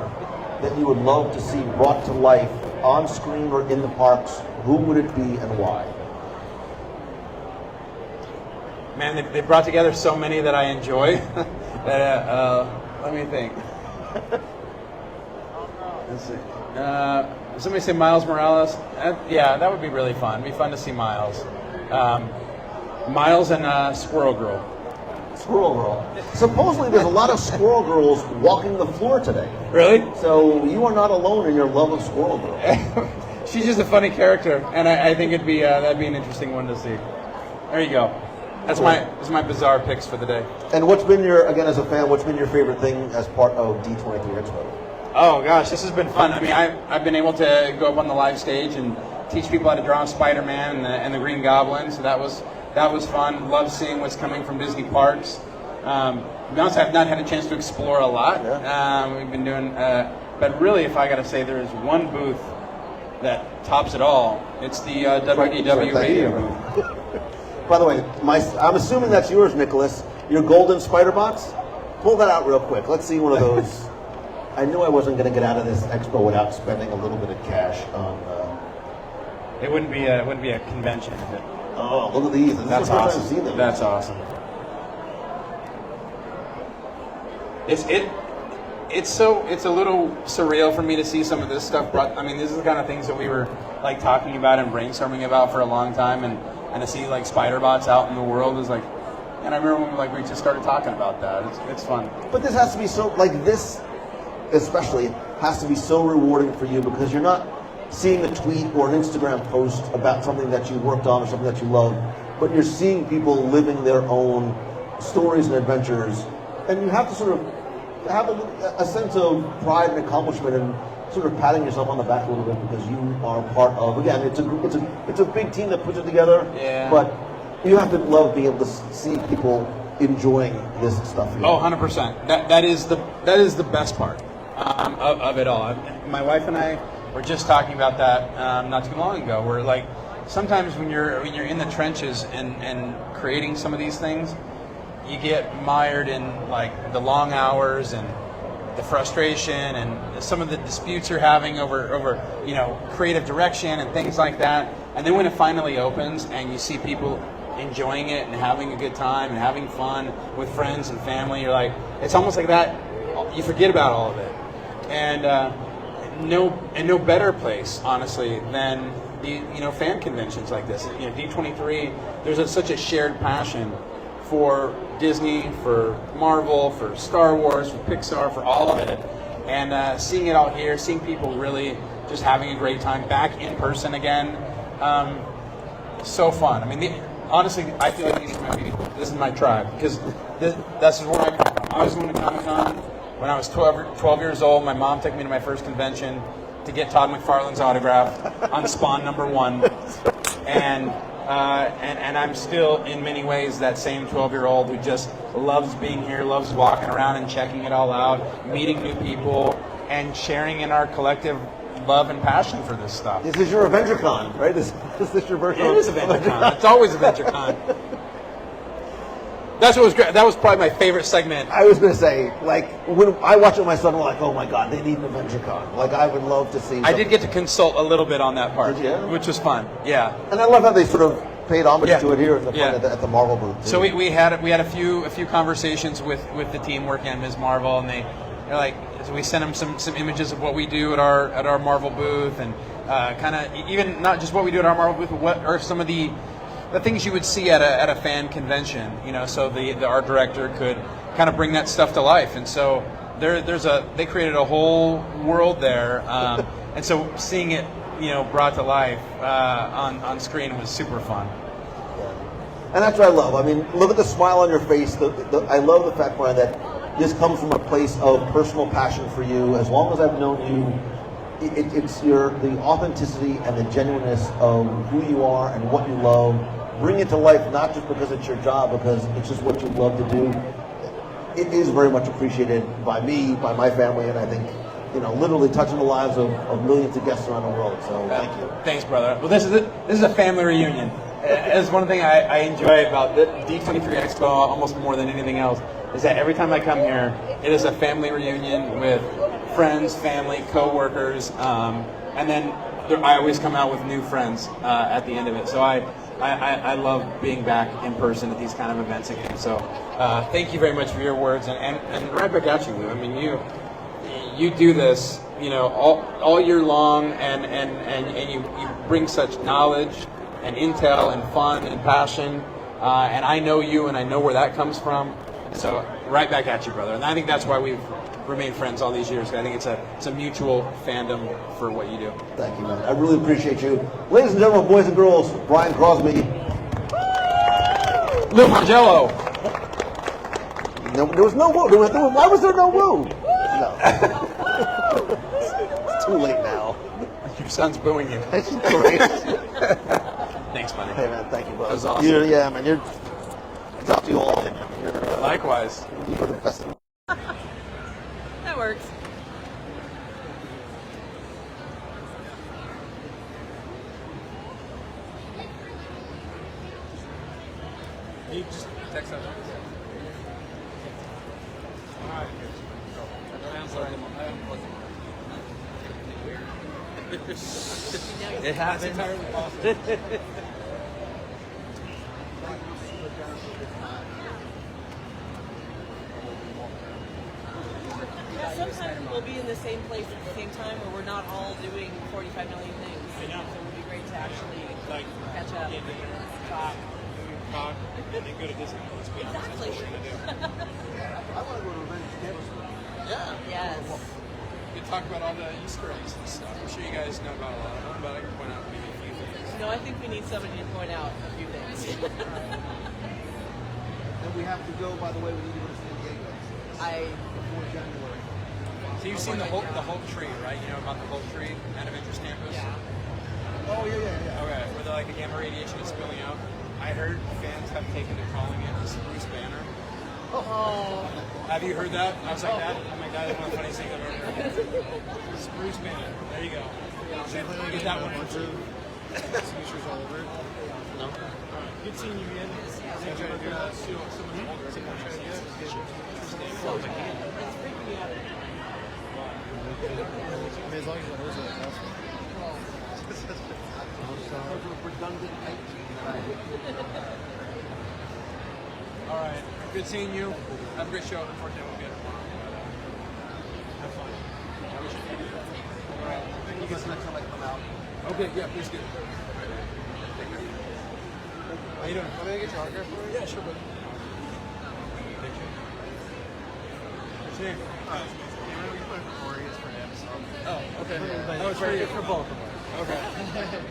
that you would love to see brought to life on screen or in the parks, who would it be and why? Man, they brought together so many that I enjoy. Let me think. Let's see. Somebody say Miles Morales. Yeah, that would be really fun. It'd be fun to see Miles. Miles and Squirrel Girl. Squirrel Girl. Supposedly there's a lot of Squirrel Girls walking the floor today. Really? So you are not alone in your love of Squirrel Girl. She's just a funny character, and I think that'd be an interesting one to see. There you go. That's my bizarre picks for the day. And what's been as a fan, what's been your favorite thing as part of D23 Expo? Oh gosh, this has been fun. I mean, I've been able to go up on the live stage and teach people how to draw Spider-Man and the Green Goblin, so that was fun. Love seeing what's coming from Disney parks. To be honest, I've not had a chance to explore a lot. Yeah. We've been doing, but really, if I got to say, there is one booth that tops it all. It's the WDW radio booth. By the way, I'm assuming that's yours, Nicholas. Your golden spider box? Pull that out real quick. Let's see one of those. I knew I wasn't going to get out of this expo without spending a little bit of cash on... It wouldn't be a convention, is it? Oh, look at these. That's awesome. I've seen them. That's awesome. It's a little surreal for me to see some of this stuff. I mean, this is the kind of things that we were like talking about and brainstorming about for a long time, and to see like spider bots out in the world is like, and I remember when we just started talking about that. It's fun. But this has to be so, this especially has to be so rewarding for you, because you're not seeing a tweet or an Instagram post about something that you worked on or something that you love, but you're seeing people living their own stories and adventures, and you have to sort of have a sense of pride and accomplishment and sort of patting yourself on the back a little bit, because you are part of, again, it's a big team that puts it together. Yeah. But you have to love being able to see people enjoying this stuff. Oh, 100%. That is the best part of it all. My wife and I were just talking about that not too long ago. We're like, sometimes when you're in the trenches and creating some of these things, you get mired in like the long hours and the frustration and some of the disputes you're having over creative direction and things like that. And then when it finally opens and you see people enjoying it and having a good time and having fun with friends and family, you're like, it's almost like that. You forget about all of it, and no better place, honestly, than the fan conventions like this. D23. There's such a shared passion for Disney, for Marvel, for Star Wars, for Pixar, for all of it, and seeing it all here, seeing people really just having a great time back in person again, so fun. I mean, honestly, I feel like these might be this is my tribe because that's where I come from. I was going to Comic-Con when I was 12 years old. My mom took me to my first convention to get Todd McFarlane's autograph on Spawn #1, and I'm still in many ways that same 12-year-old who just loves being here, loves walking around and checking it all out, meeting new people, and sharing in our collective love and passion for this stuff. This is your AvengerCon, right? Is this your version? It is AvengerCon. It's always AvengerCon. That's what was great. That was probably my favorite segment. I was going to say, like, when I watch it with my son, I'm like, oh my God, they need an AvengerCon. Like, I would love to see. I did get to consult a little bit on that part, Did you? which was fun. Yeah. And I love how they sort of paid homage Yeah. to it here in the Yeah. front at the Marvel booth. Too. So we had a few conversations with the team working on Ms. Marvel, and they're like, so we sent them some images of what we do at our Marvel booth, and kind of even not just what we do at our Marvel booth, but what are some of the things you would see at a fan convention, so the art director could kind of bring that stuff to life. And so they created a whole world there, and so seeing it brought to life on screen was super fun. And that's what I love. I mean, look at the smile on your face. I love the fact, Brian, that this comes from a place of personal passion for you. As long as I've known you, it's the authenticity and the genuineness of who you are and what you love. Bring it to life, not just because it's your job, because it's just what you love to do. It is very much appreciated by me, by my family, and I think, literally touching the lives of millions of guests around the world. So thank you. Thanks, brother. Well, this is a family reunion. It's one thing I enjoy about the D23 Expo almost more than anything else is that every time I come here, it is a family reunion with friends, family, co-workers, and then I always come out with new friends at the end of it. So I love being back in person at these kind of events again. So thank you very much for your words, and right back at you, Lou. I mean, you do this, all year long, and you bring such knowledge and intel and fun and passion, and I know you, and I know where that comes from. So right back at you, brother. And I think that's why we've remained friends all these years. I think it's a mutual fandom for what you do. Thank you, man. I really appreciate you. Ladies and gentlemen, boys and girls, Brian Crosby. Lou Margello. No, there was no woo. Why was there no woo? No. It's too late now. Your son's booing you. That's great. Thanks, buddy. Hey, man, thank you, brother. That was awesome. Man, it's up to you all. Likewise. You're the best. That works. You just text us. It happens. Sometimes we'll be in the same place at the same time where we're not all doing 45 million things. I know. So it would be great to actually catch up, Talk, and then go to Disney. Let's be honest. That's what we're gonna do. I want to go to Avengers Campus. Yeah. Yes. We could talk about all the Easter eggs and stuff. I'm sure you guys know about a lot of them, but I can point out maybe a few things. No, I think we need somebody to point out a few things. And we have to go, by the way, we need to go to San Diego before January. So you've seen the Hulk tree, right? You know about the Hulk tree at Avengers Campus? Yeah. Oh, yeah. Okay, where the gamma radiation is spilling out. I heard fans have taken to calling it the Spruce Banner. Oh. Have you heard that? I was like, that. Oh my God, that's one of the funniest things I've ever heard. Spruce Banner. There you go. Get that one for two. Signatures all over it. No. All right. Good seeing you again. Thank you. Someone older. Someone trying to get As long as it knows what it costs. All right. Good seeing you. Have a great show. Unfortunately, I won't be at tomorrow. Have fun. I wish you could. All right. You guys next time I come out. Okay. Yeah. Please do. How you doing? I'm gonna get your autograph for you. Yeah. Sure, buddy. What's your name? Oh, okay. Oh, it's right here for both of us. Okay.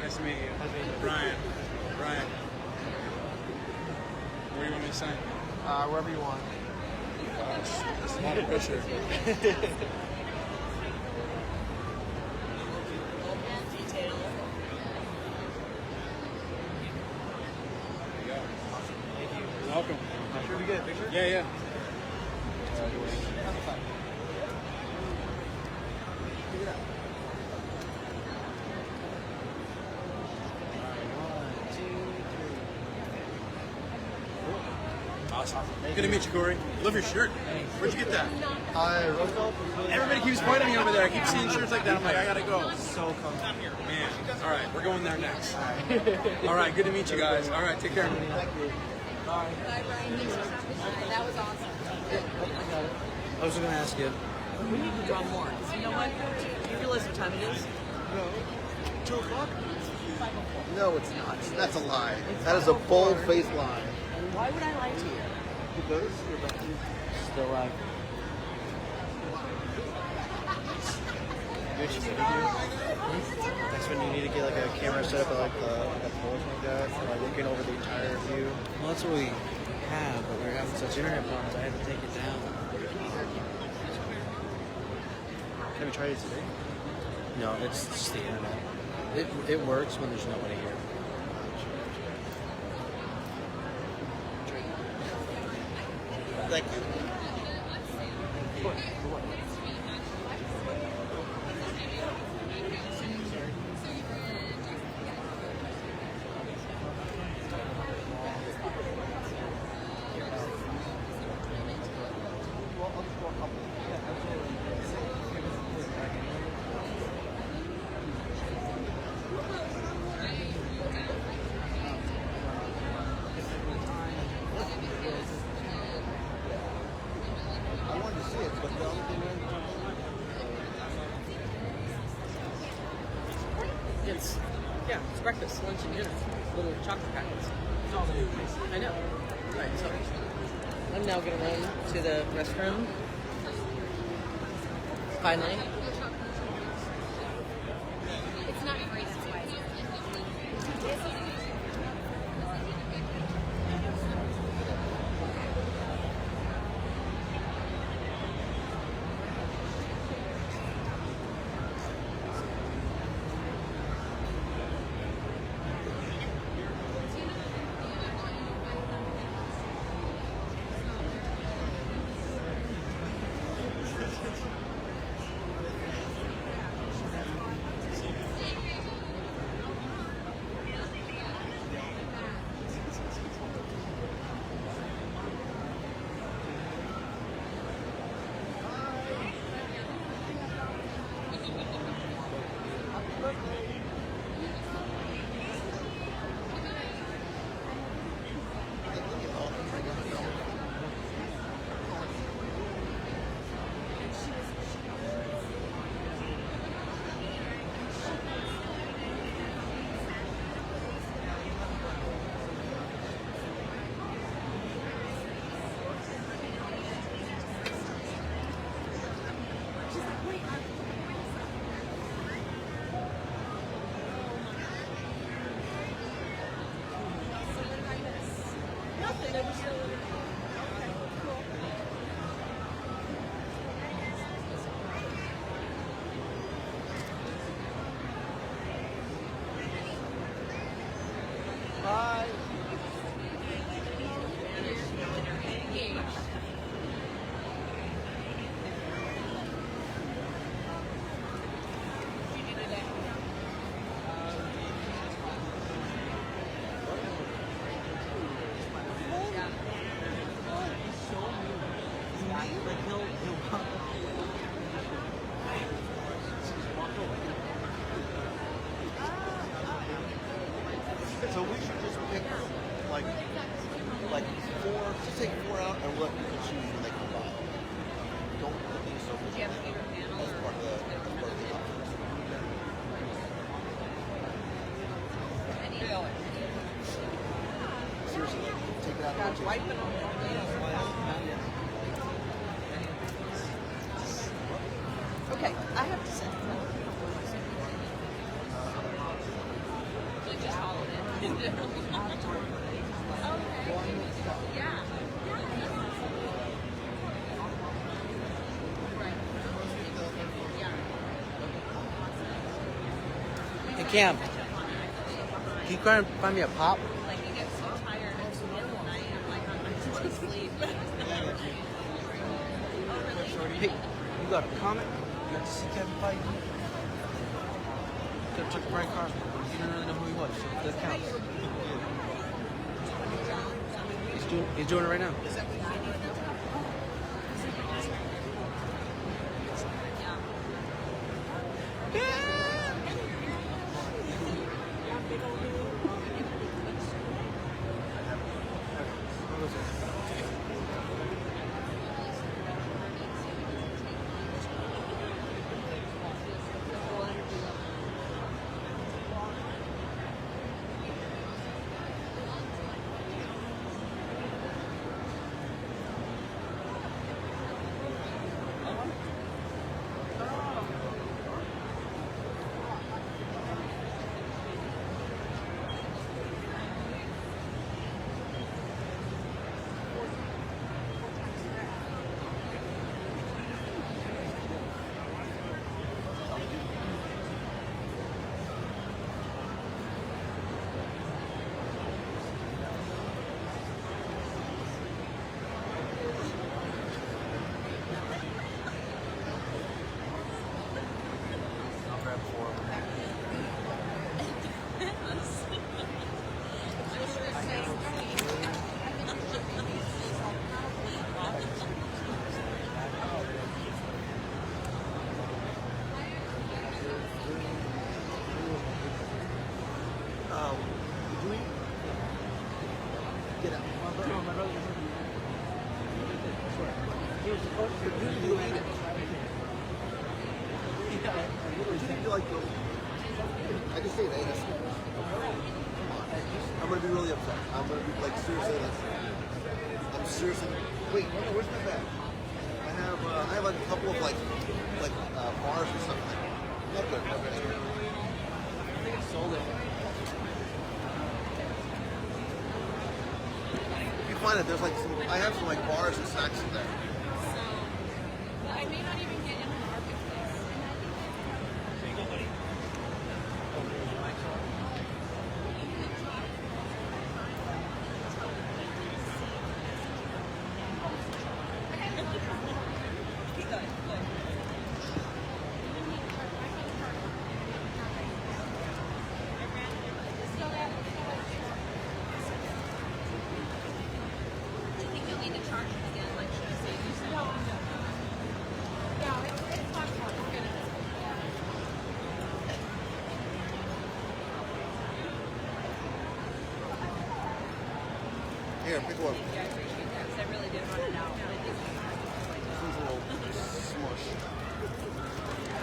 Nice to meet you. Brian. Where do you want me to sign? Wherever you want. Gosh, that's a lot of pressure. Detail. Thank you. You're welcome. Sure we get a picture? Yeah, yeah. Awesome. Good to meet you, Corey. Love your shirt. Where'd you get that? Roosevelt. Everybody keeps pointing me over there. I keep seeing shirts like that. I'm like, I gotta go. So comfy. Man. All right, we're going there next. All right, good to meet you guys. All right, take care. Bye, Brian. Thanks for stopping by. That was awesome. I was just gonna ask you. We need to draw more. 'Cause you know what? You realize what time it is? No. 2 o'clock? No, it's not. That's a lie. That is a bold-faced lie. And why would I lie to you? Because you're back. Still alive. You know what you need to do? That's when you need to get like a camera set up at like a pole like that, like looking over the entire view. Well, that's what we have, but we're having such internet problems. I had to take it down. Have you tried it today? No, it's just the internet. It works when there's nobody here. Thank you. I wanted to see it, but the only thing It's breakfast, lunch, and dinner. Little chocolate packets. I know. Right, so I'm now going to run to the restroom. Finally. It's not free, that's why. So we should just pick like four, just take 4 out and let people choose when they come by. Don't put these so Do you have a favorite panel? That's part of the conference. Seriously, take it out God, and wipe it on the Okay, I have to send it. Just followed it. Okay. Yeah. Cam, can you try and find me a pop? Like you get so tired at the end of the night, I'm like, I'm just to sleep. Hey, you got a comment? You got to see Kevin fight? Could have took Brian Cosby. You didn't really know who he was, so that counts. He's doing it right now. I can say that. I'm gonna be really upset. I'm gonna be like seriously. I'm seriously. Wait, where's my bag? I have like a couple of like bars or something. Not good. Not good. I think I sold it. If you find it, there's like I have some like bars and snacks in there. I may not even get in the marketplace. Do you think you'll need to charge it again? Like, should I say you said? No, it's not fun. We're gonna Here, pick one. Yeah, I appreciate that because I really did run it out. And I think This one's a little smush.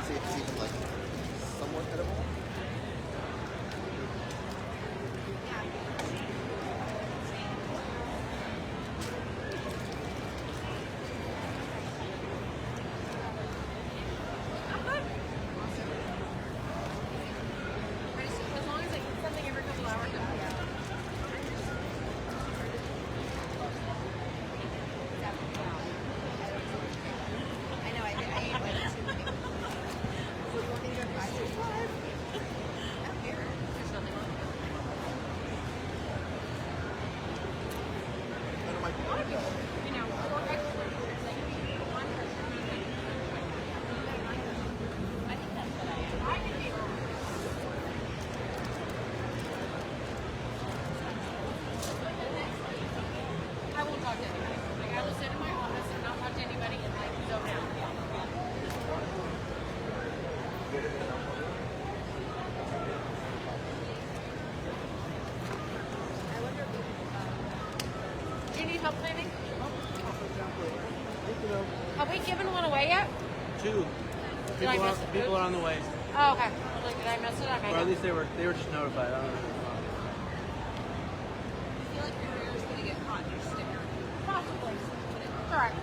See if it's even like somewhat edible. as long as I eat something every couple hours. I know. I ate like 2 things. So you want me to go 5 to 5? I don't care. There's nothing wrong with it. None of my You know, 4 extra. Like, one person. I think that's what I am. I can be wrong. I won't talk to anybody. Like, I will sit in my office and not talk to anybody and like zone out. Do you need help planning? Have we given one away yet? 2 Did I miss it? people are on the way, Oh, okay. Like, did I miss it? Okay. or at least they were just notified. I don't know. I feel like your hair is going to get caught in your sticker. Possibly. It's all right.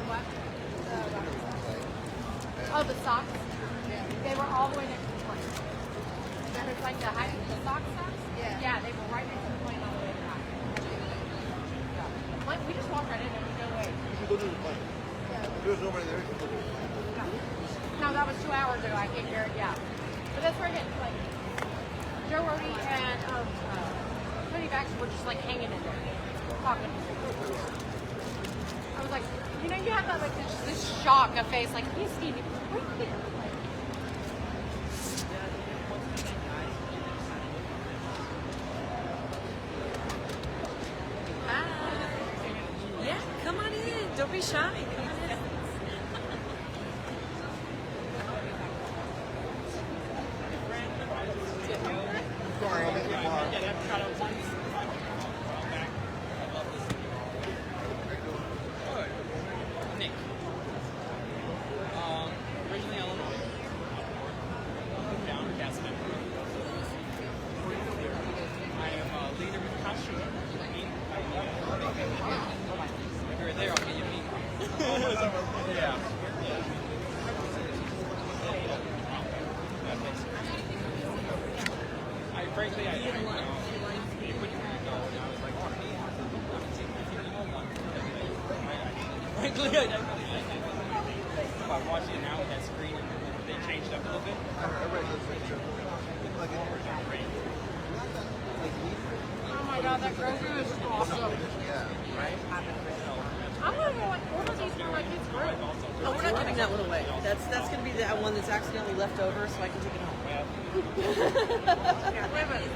What? Oh, the socks? They were all the way next to the plane. There's like the sock socks? Yeah. Yeah, they were right next to the plane all the way back. We just walked right in. There was no way. You should go to the plane. If there's nobody there, you can go to the plane. No, that was 2 hours ago. I came here. Yeah, but that's where I get like Joe Rody and Tony Baxter were just like hanging in there, talking. I was like, you know, you have that like this shock of face, like he's Stevie right there. Like, Yeah, come on in. Don't be shy. Come on in. Nick. Originally Illinois. Down in Castle. I am a leader with Kashu. If you're there, I'll get you a meet. Yeah. Frankly, I didn't know. You put your hand on, and I was like, oh, I haven't seen the whole one. Frankly, I I'm watching it now with that screen, and they changed up a little bit. oh my god, that Grogu is awesome. I'm gonna go like order these for my kids' room. Oh, we're not giving that one away. That's going to be the one that's accidentally left over, so I can take it home. Wait a minute.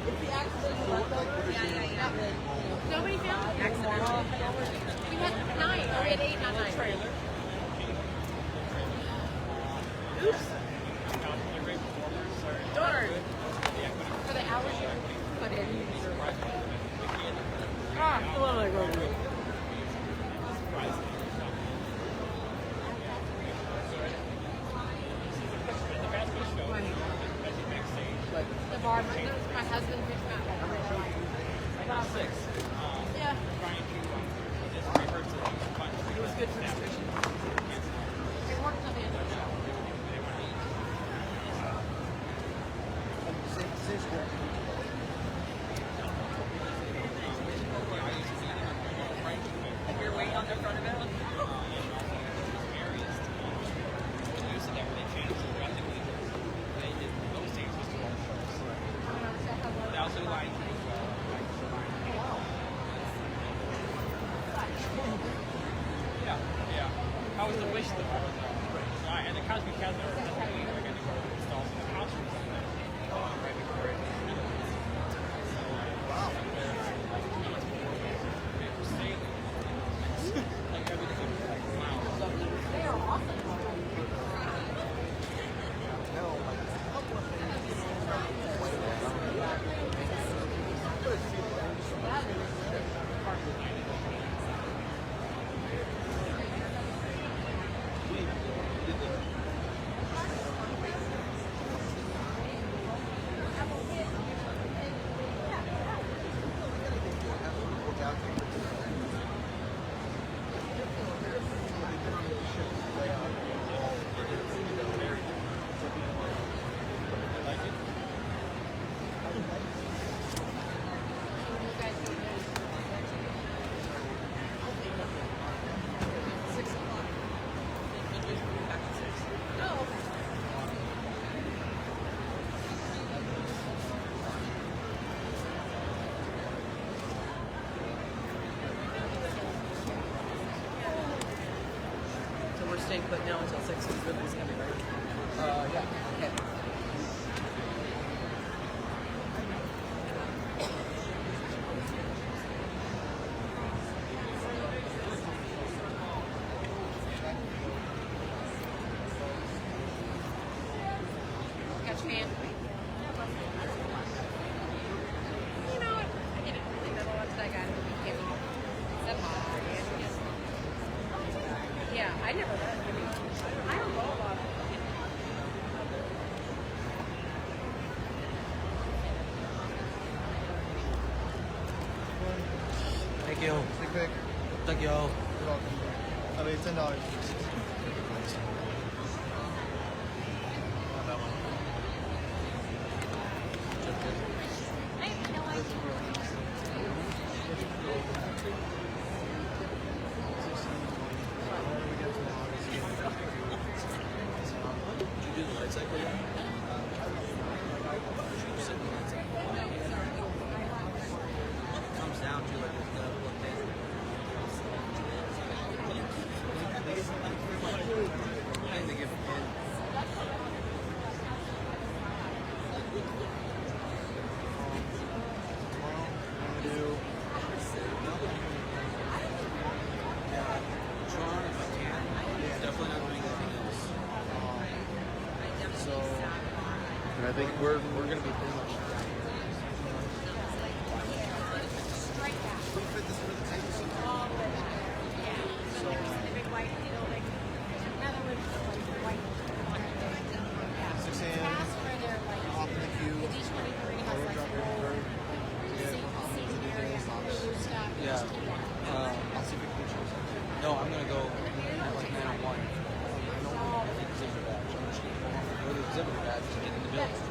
It's the accidentally left over. Yeah. Nobody found it. We had 9, or we had 8, not 9. Oops. Darn. For the hours you put in. Ah, I love that Grogu. the bar, that was my husband who's not. About 6. Yeah. Trying to just rehearse it. It was good for nutrition. It worked till the end of the show. You're waiting on the front of it? Also like yeah. How was the wish though? And the Cosby Castle are definitely going to install some house rooms on there. Right before it. Wow. Like everything was like wow. They are awesome. Staying put now until 6 is really going to be right. Yeah. Okay. Got your hand. You know what? I didn't really know what that guy gave me. Said hi. Yeah, I never read. I don't know a lot. Thank you. Big pick. Thank you. You're welcome. I mean, $10. I have no idea. Comes down to like the look in. And they give Tron if I can. Definitely not doing anything else. So, And I think we're gonna be pretty much. Straight back. we fit this for the table. So All the way back. Yeah. So there's the big white building. There's another one for like the white. Yeah. 6 a.m. Past where they're like, Hop in the queue. the D23 has like the whole seating area, blue stuff. Yeah. Just keep that. I'll see if we can pictures. No, I'm gonna go at like 9:01. All the way. Exhibit badge. I'm just gonna go to the exhibit badge to get in the building.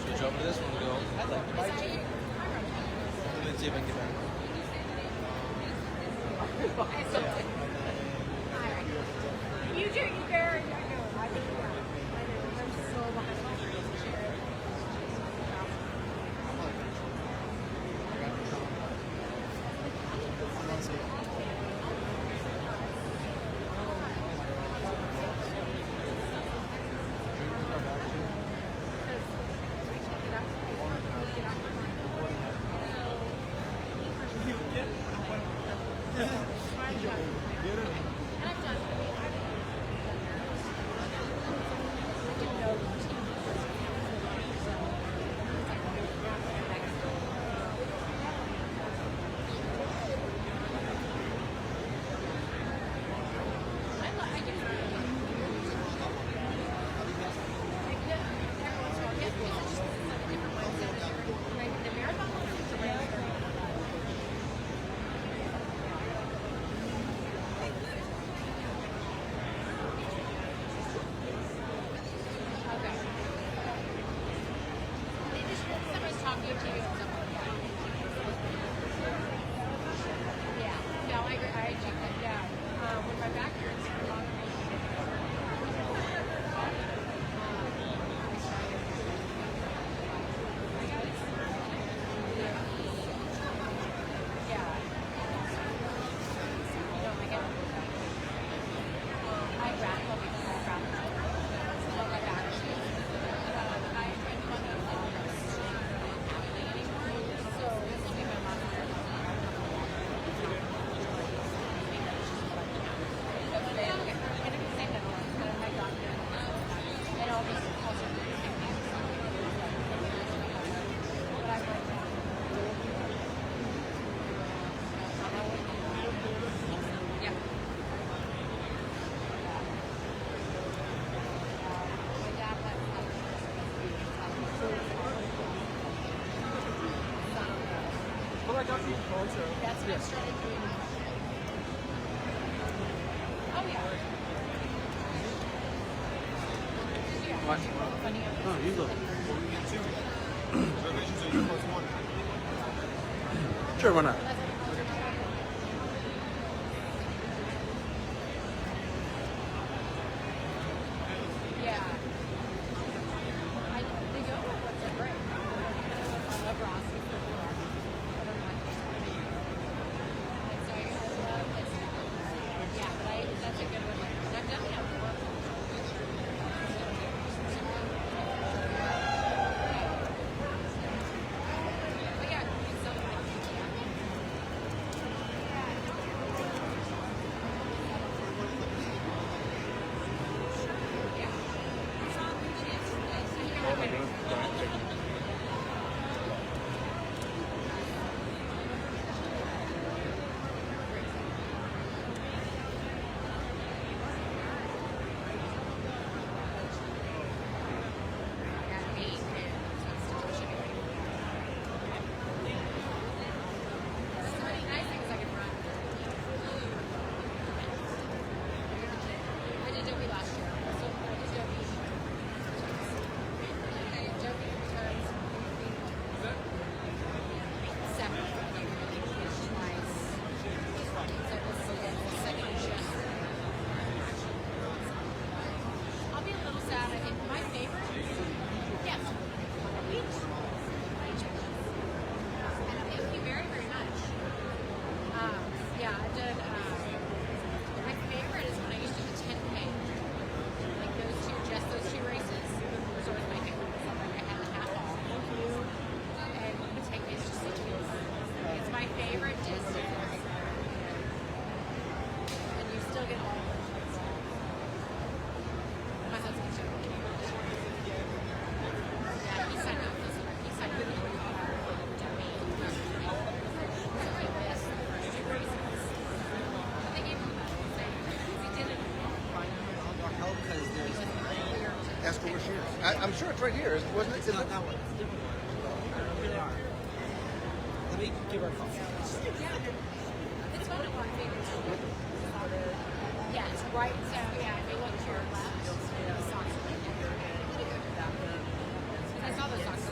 Switch over to this one and go. I'd like to buy two. And then see if I can get back. You do, you very, I know, I do. I know, I'm so behind my chair. The marathon was just a Okay. They just, somebody's talking to you or something like that. Yeah. No, I agree. I checked that. Yeah. When my back hurts, I'm not yeah. No, I get it. I rattle because I rattle. So my back is I find money happening anymore. So this will be my last year. Okay. I'm gonna be saying that to my doctor. And I'll just also do the same thing. But I'm like, yeah. My dad had Well, I got some photo. that's what I started doing. Oh yeah. Yeah. What? Funny. Oh, you look. we get two. Reservations are 2+1. Sure, why not? Yeah. They go with what's a break. I love Ross. He's the best. I don't like him. And so I love this. Yeah, but that's a good one. And I've done it at work. But yeah, it's so fun. Yeah. Ask her where she is. I'm sure it's right here, wasn't it? It's not that one. It's a different one. They are. Let me give her a call. It's one of our favorites. Yeah, it's right. So yeah, if you look to your left, you'll see the socks. I saw the socks.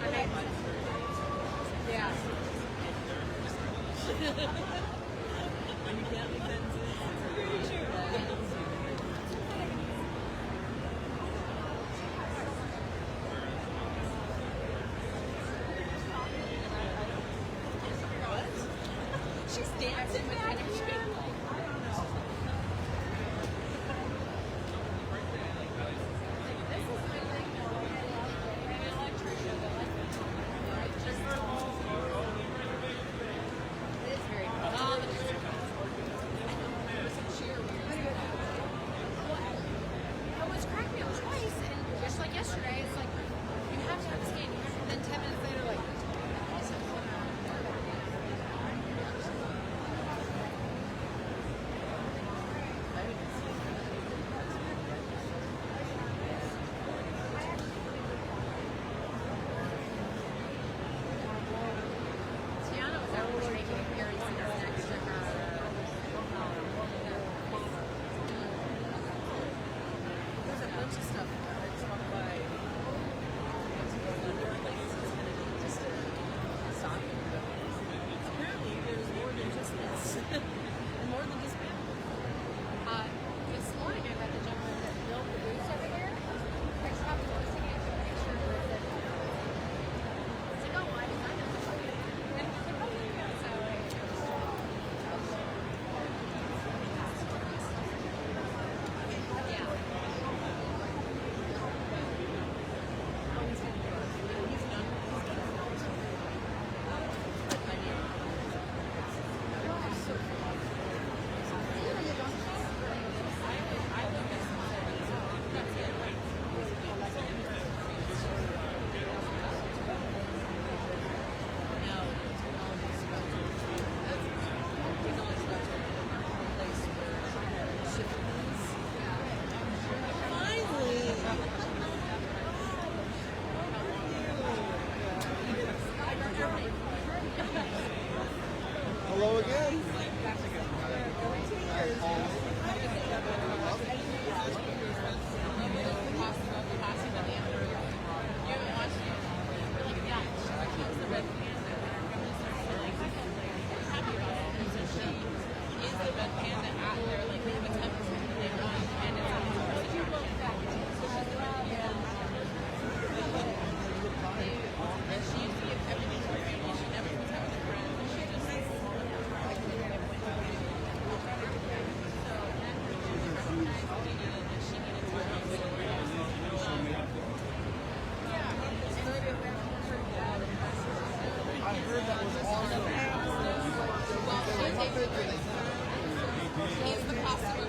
I made one. Yeah. When you can't make sentences, it's pretty sure. She's dancing back and yesterday, it's like you have to have this game. And then 10 minutes later, like. Tiana was actually making appearances next to her. There's a bunch of stuff that's off by what's going under. Like, this is going to be just a socket. Apparently, there's more than just this. And more than just family. This morning I met the gentleman that built the booth over there. He's probably listening to a picture with it. It's like, oh, I designed it. And he's like, oh, yeah. So, yeah. Hello again. He's the possible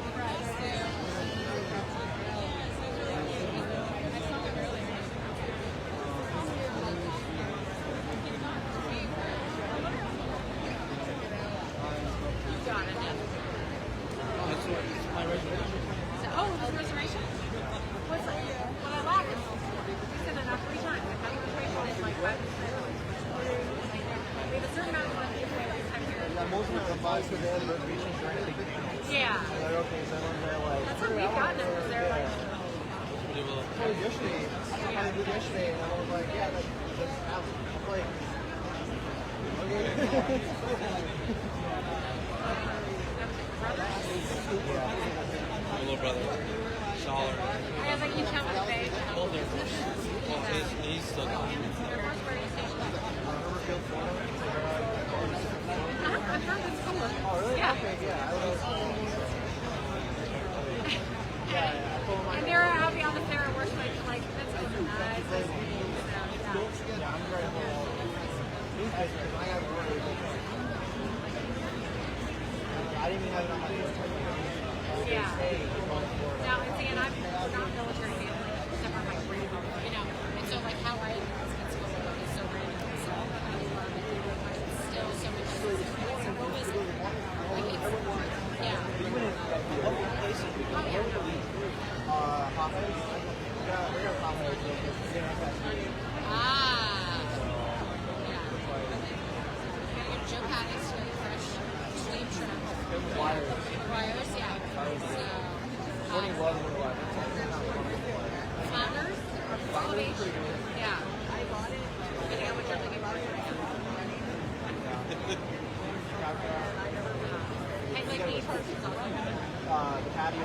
My reservation. Oh, the reservation? What's that? What I like is we said enough 3 times. Like, my reservation is like 5%. We have a certain amount of money to pay this time here. Most of the advice for their reservations are anything. Yeah. They're okay, so they're like. That's how we've gotten it. They're like, Yesterday, I did yesterday, and I was like, yeah, that's out. I'm like, My little brother. Schaller. I was like, you count my face. Both Air Force. Well, he's still gone. Air Force, where are you stationed? I've heard it's cool. oh, really? Yeah. Okay, yeah. I was, And I'll be honest, there at worst, like, that's really nice. So, yeah. I'm very full. I got worried. I didn't even have enough money to Yeah. Now, and see, and I'm not military family, except for my grandmother, you know. And so, like, how I it's so random. So, I love it. But it's still so much. So, what was it? Like, it's, yeah. Even in local places, Oh, yeah, no. Ah. Yeah. Gotta go to Joe Patty's for the fresh sweet shrimp. Wires, yeah. So, flounders? Flounders? Yeah. Depending on what you're looking for. I like the portions also. The patio.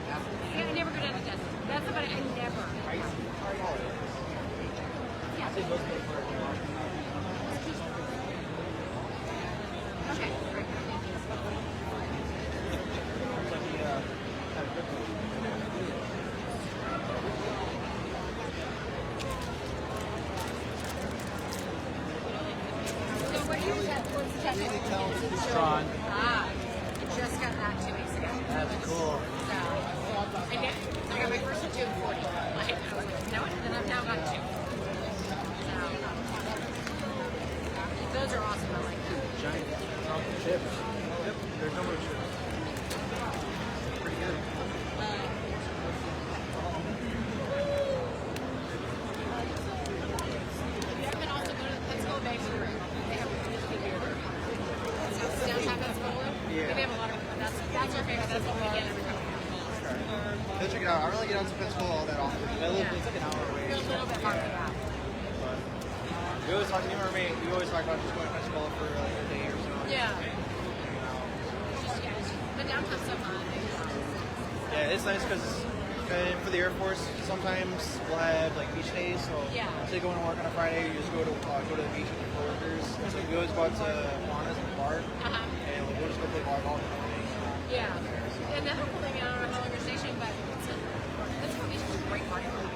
Yeah, I never go down to Destin. That's about it. I never. Yeah. Okay. So what do you what's the test? Tron. Ah, I just got that 2 weeks ago. That's cool. So, I got my first one 2 and 40. Like, I was like, no, and then I've now got 2. So, those are awesome. I like them. Giant chocolate chips. Yep, there's no more chips. Pretty good. You can also go to the Pensacola Bakery. They have really good beer there. So, downtown Pensacola. Yeah. They have a lot of, that's our favorite. That's what we get every time we come. Go check it out. I don't really get out to Pensacola all that often. I live, it's like an hour away. Feels a little bit hard to have. We always talk, me and my roommate, we always talk about just going to Pensacola for like a day or so. Yeah. It's just, yeah, the downtown's so fun. Yeah, it's nice because for the Air Force, sometimes we'll have like beach days. So Yeah. say going to work on a Friday, you just go to the beach with your coworkers. So we always go out to Juana's in the bar, and we'll just go play volleyball in the morning. Yeah. And the other cool thing, I don't know how long you're stationed, but Pensacola Beach is a great Mardi Gras.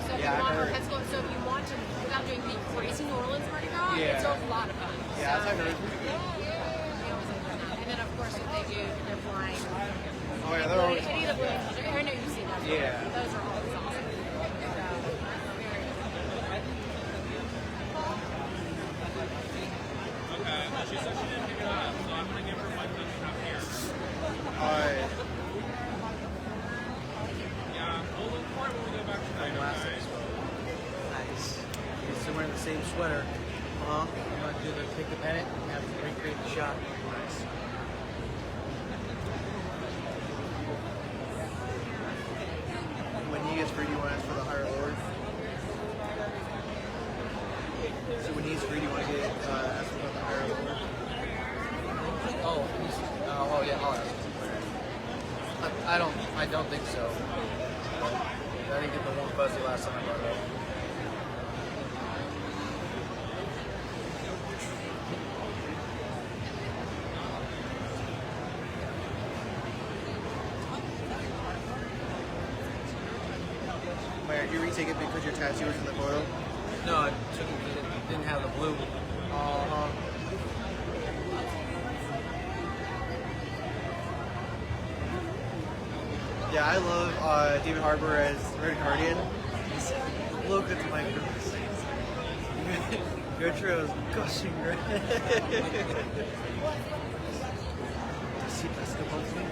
So if Yeah, you I've want heard. Pensacola, so if you want to, without doing the crazy New Orleans Mardi Gras, Yeah. it's a lot of fun. Yeah, so, that's what I heard. we always like that. And then of course what they do, they're flying. Oh yeah, they're always. Any of the Blue Angels, I know you've seen those. Yeah. Those are always awesome. Alright. Nice. He's still wearing the same sweater. I'm gonna do the take the pennant and have to recreate the shot. Nice. When he gets greedy, you want to ask for the higher lord. So when he's greedy, you want to get ask about the higher lord. Oh yeah. I don't think so. I didn't get the warm fuzzy last time I brought it up. Wait, did you retake it because your tattoo was in the photo? No, I took it. It didn't have the blue. Yeah, I love David Harbour as Red Guardian. Look at my goodness. Your trail is gushing red. See basketball team?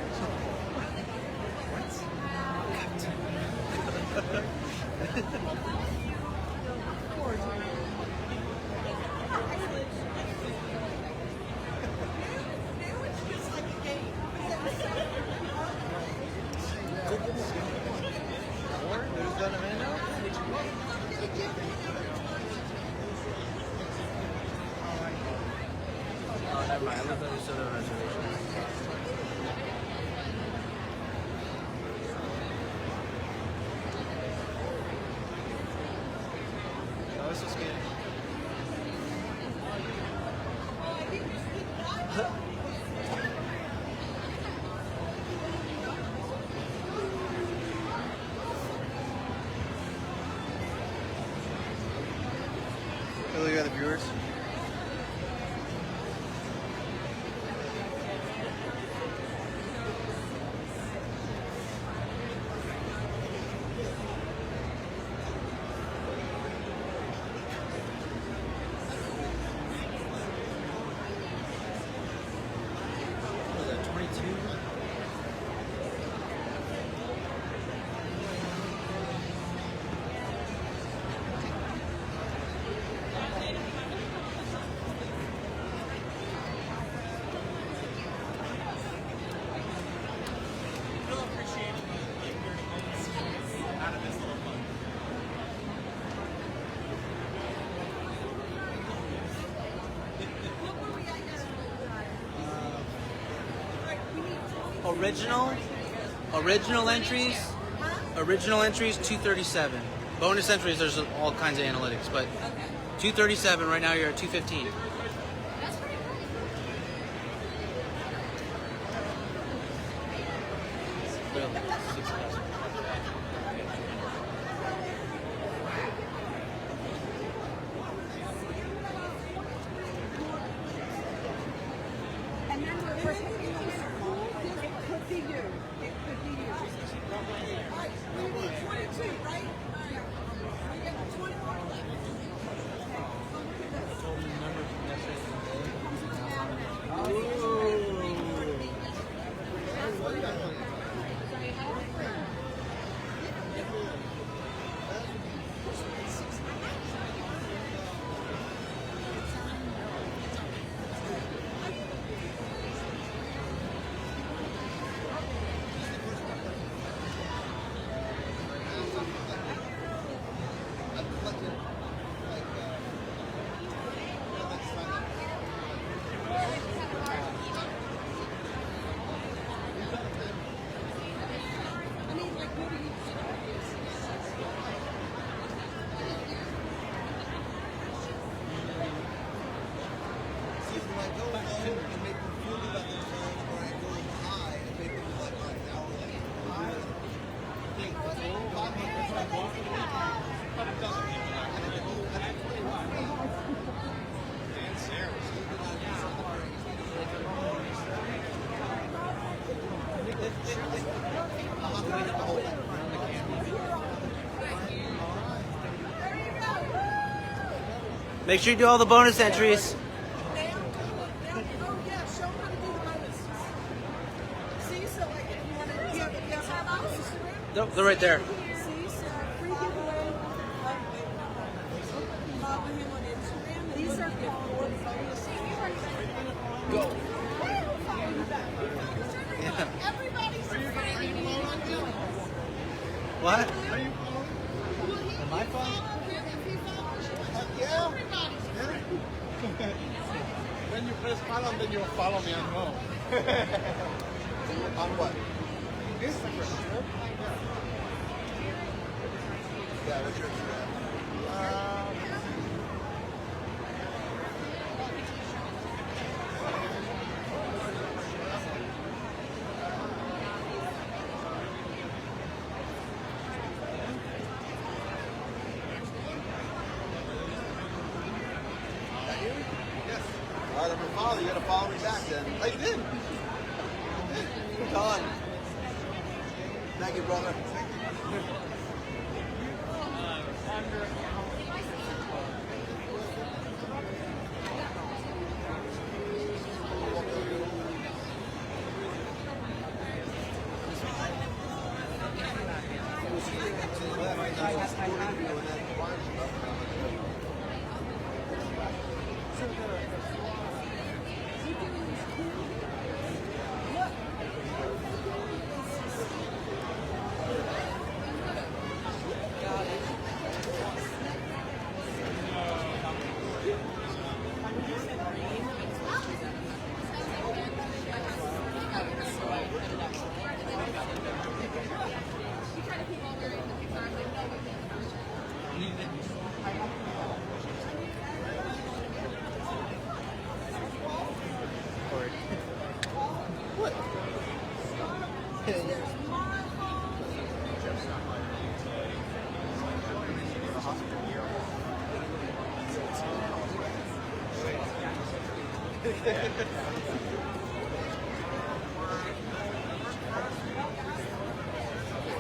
There's done a minute now? Oh, never mind. I looked at the Southern Reservation. Oh, this is good. Hey, look at the viewers. What is that, 22? Original entries. Original entries 237. Bonus entries, there's all kinds of analytics, but 237 right now. You're at 215. That's pretty cool. And then we're pushing it could be you. It could be you. All right, we need 22, right? We got 21 left. So look at this. Comes with the Make sure you do all the bonus entries. Oh, yeah, show them how to do the bonus. See, so like if you want to give have on Instagram. They're right there. See, so free giveaway. Follow him on Instagram. These are called bonus. Everybody's What? Am I following? Yeah. When you press follow, then you'll follow me on home. On what? Instagram. Yeah, what's your Instagram? All right, I'm gonna follow you. You gotta follow me back then. I did. Done. Thank you, brother.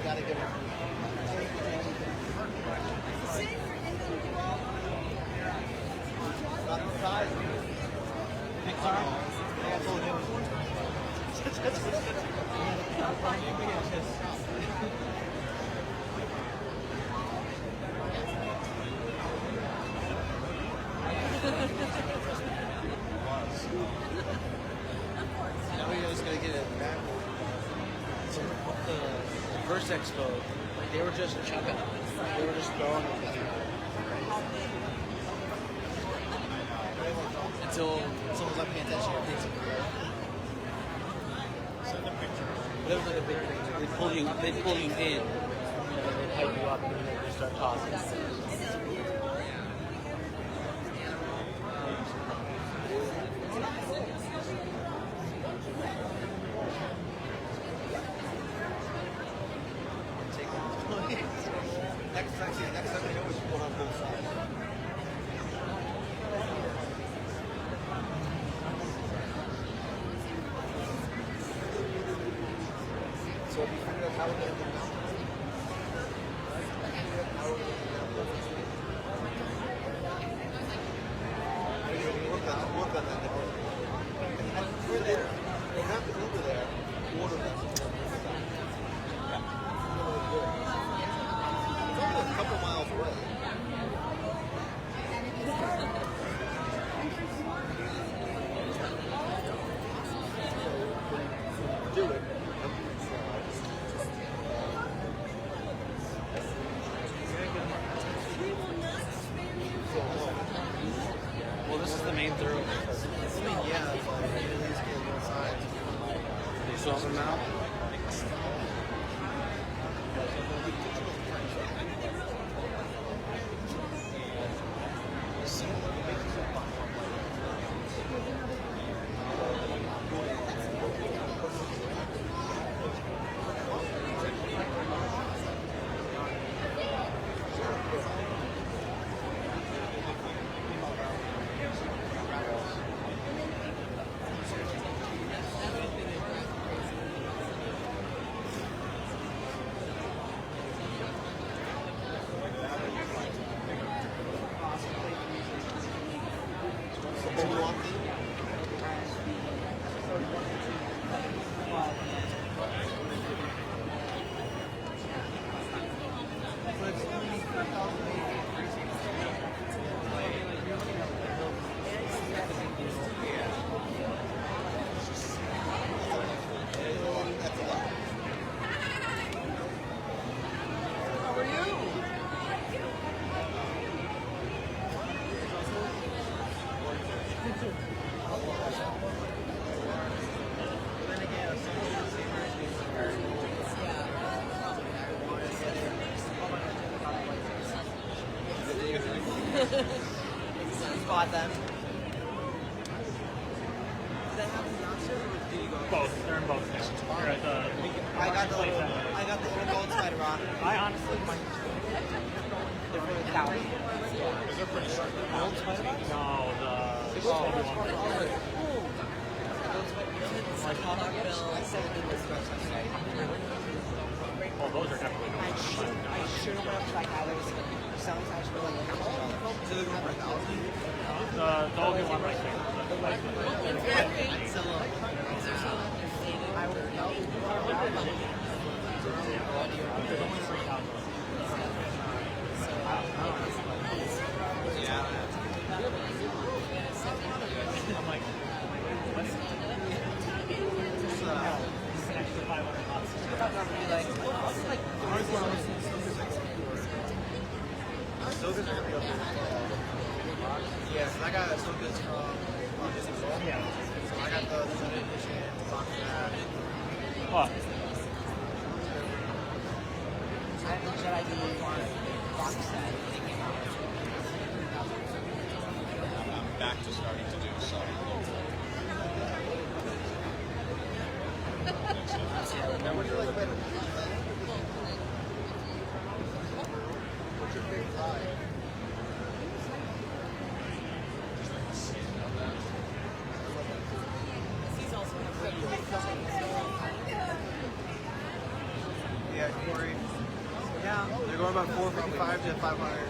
Gotta give it. Not the size. Big time. I told Now we're just gonna get it back. So the first expo, like they were just chucking them. They were just throwing them. Until someone's not paying attention to things. Send a picture. There was like a big thing. They pull you in, and they hype you up, and then they start tossing. Next time I know it's going on both sides. So have you figured out how to get the mountain? Work on that. They have to Uber there, order that. It's only a couple miles away. Do it. Well, this is the main thoroughfare. Yeah, it's like these little signs. You saw them now? Bought them. Did they have them downstairs or did you go? Both. They're in both. They're at the I got the little gold spider rock. I honestly They're for the cow. they're pretty sharp. Gold spider rock? No, the Like Hawk Bill. oh, those are definitely I should have went up to that guy that was selling such for like how much? So they're going for $1,000. the only one right there. So I would know. I'm like, what's an extra 500 bucks? Yes, I got Ahsoka's from Disney World. Yeah. So I got the limited edition box of that. What? I have the Jedi Demon box set. They came out. I'm back to starting to do so. What's your favorite ride? Yeah, Corey. Yeah, they're going about 455 to 500.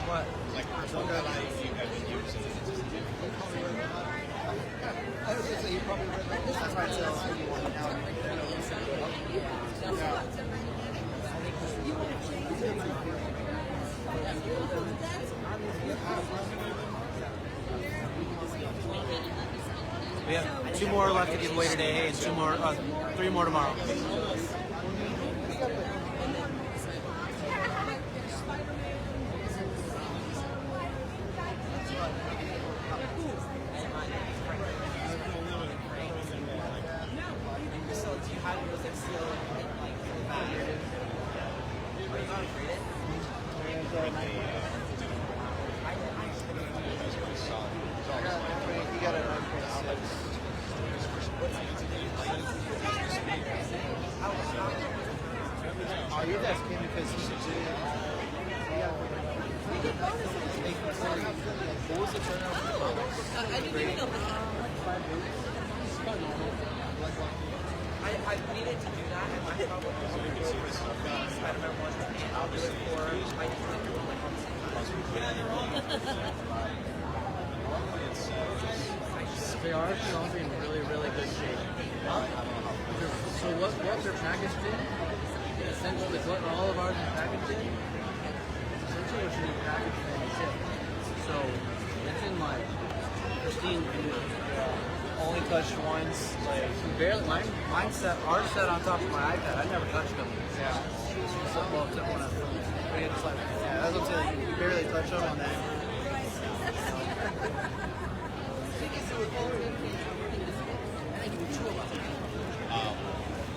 What? Like personal that you have been using. I was going to say, you probably read that. That's why it sells 51 now. We have 2 more left to give away today, and 3 more tomorrow. So it's You got a 9.6. Oh, your desk came because he did. What was the turnout for the comics? I didn't even know that. I needed to do that, and I probably Spider-Man 1, and I'll do it for my They are actually all in really, really good shape. So what they're packaged in, essentially what all of ours is packaged in, essentially what should be packaged in a tip. So it's in like pristine condition. Only touched once. Like Barely, mine's set, ours set on top of my iPad. I never touched them. yeah. So, well, except when Yeah, that's what I'm saying. You barely touch them, and then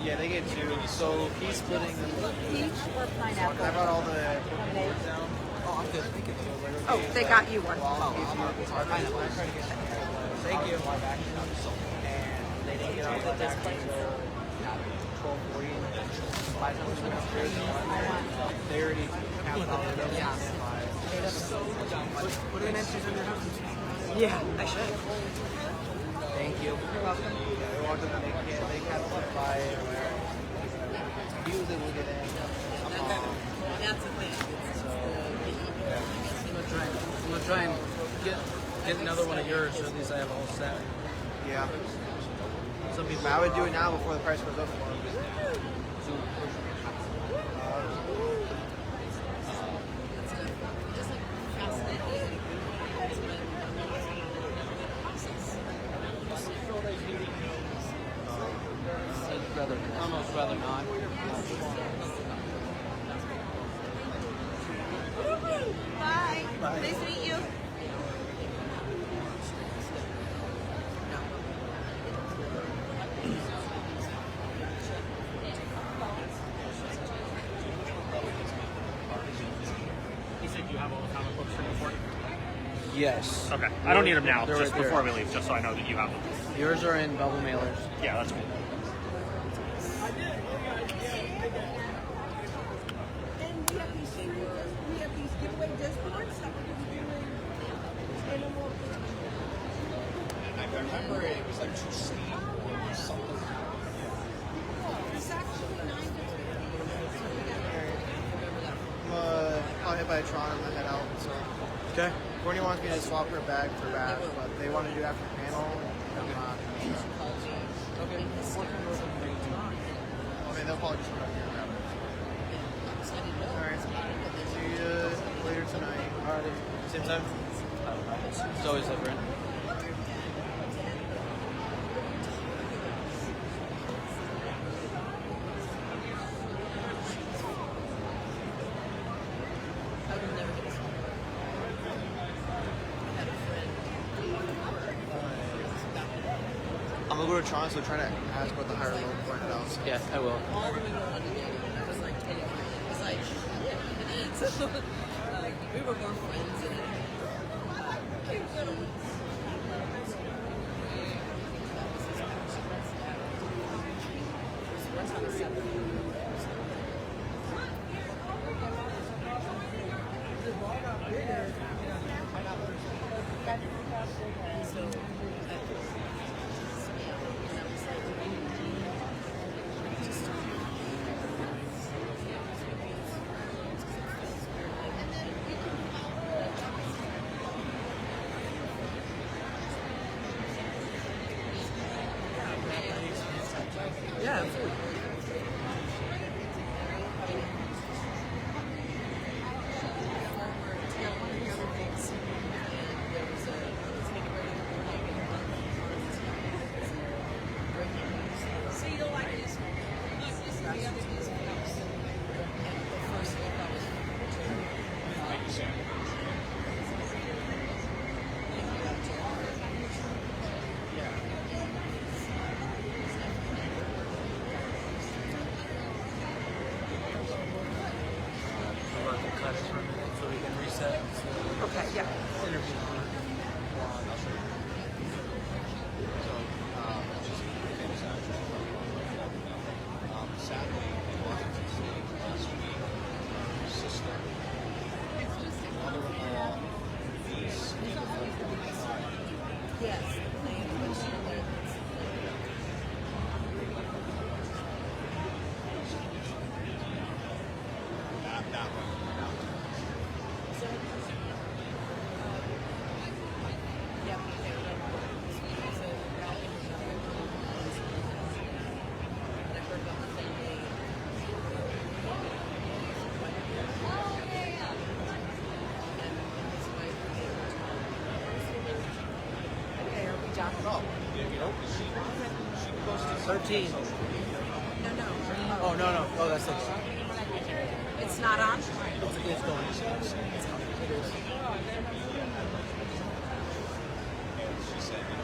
yeah, they get two. So he's splitting them. Peach or I pineapple? brought all the boards down. oh, I'm good. Thank you. Oh, they got you one. Thank you. And they didn't get out of that until 12:40. They already have all of them. Put in entries in your house. Yeah, I should. Thank you. You're welcome. Yeah, they walked up and they kind of went by or whatever. He was able to get in. That's the thing. I'm gonna try and get another one of yours, so at least I have a whole set. Yeah. Some people, I would do it now before the price goes up for them. Just like fascinating. I'd almost rather not. Bye. Nice to meet you. You said you have all the comic books from before? Yes. Okay. I don't need them now, They're just right there. before we leave, just so I know that you have them. Yours are in bubble mailers. Yeah, that's cool. And we have these giveaway discourse that we're going to be doing. Animal. I remember it was like 2 Steve or something. It's actually 9 to I'll hit by a Tron and head out. So Okay. Courtney wants me to swap her bag for Bash, but they want to do after the panel. I'm not. Okay. I mean, they'll probably just come up here and grab it. Alright. See you later tonight. Alright. Same time? It's always different. I would never get a phone. I had a friend. I'm gonna go to Tron, so try to ask about the higher low point house. Yeah, I will. All the way to London, and I was like 23. I was like, so we were more friends and cute little. One time was 7. Yeah, absolutely. So you don't like this one? Look, this is the other piece of house. And the first one that was Thank you, Sam. outside for a minute so we can reset. So Okay, yeah. interview on. Sadly, Washington State last week, sister, mother-in-law, niece, Yes, the plan was that one. yeah, okay, so Ralph and I heard about the thing okay, are we done? No, you know, she posted 13. No. Oh, no. Oh, that's like. It's not on? It's going. she said,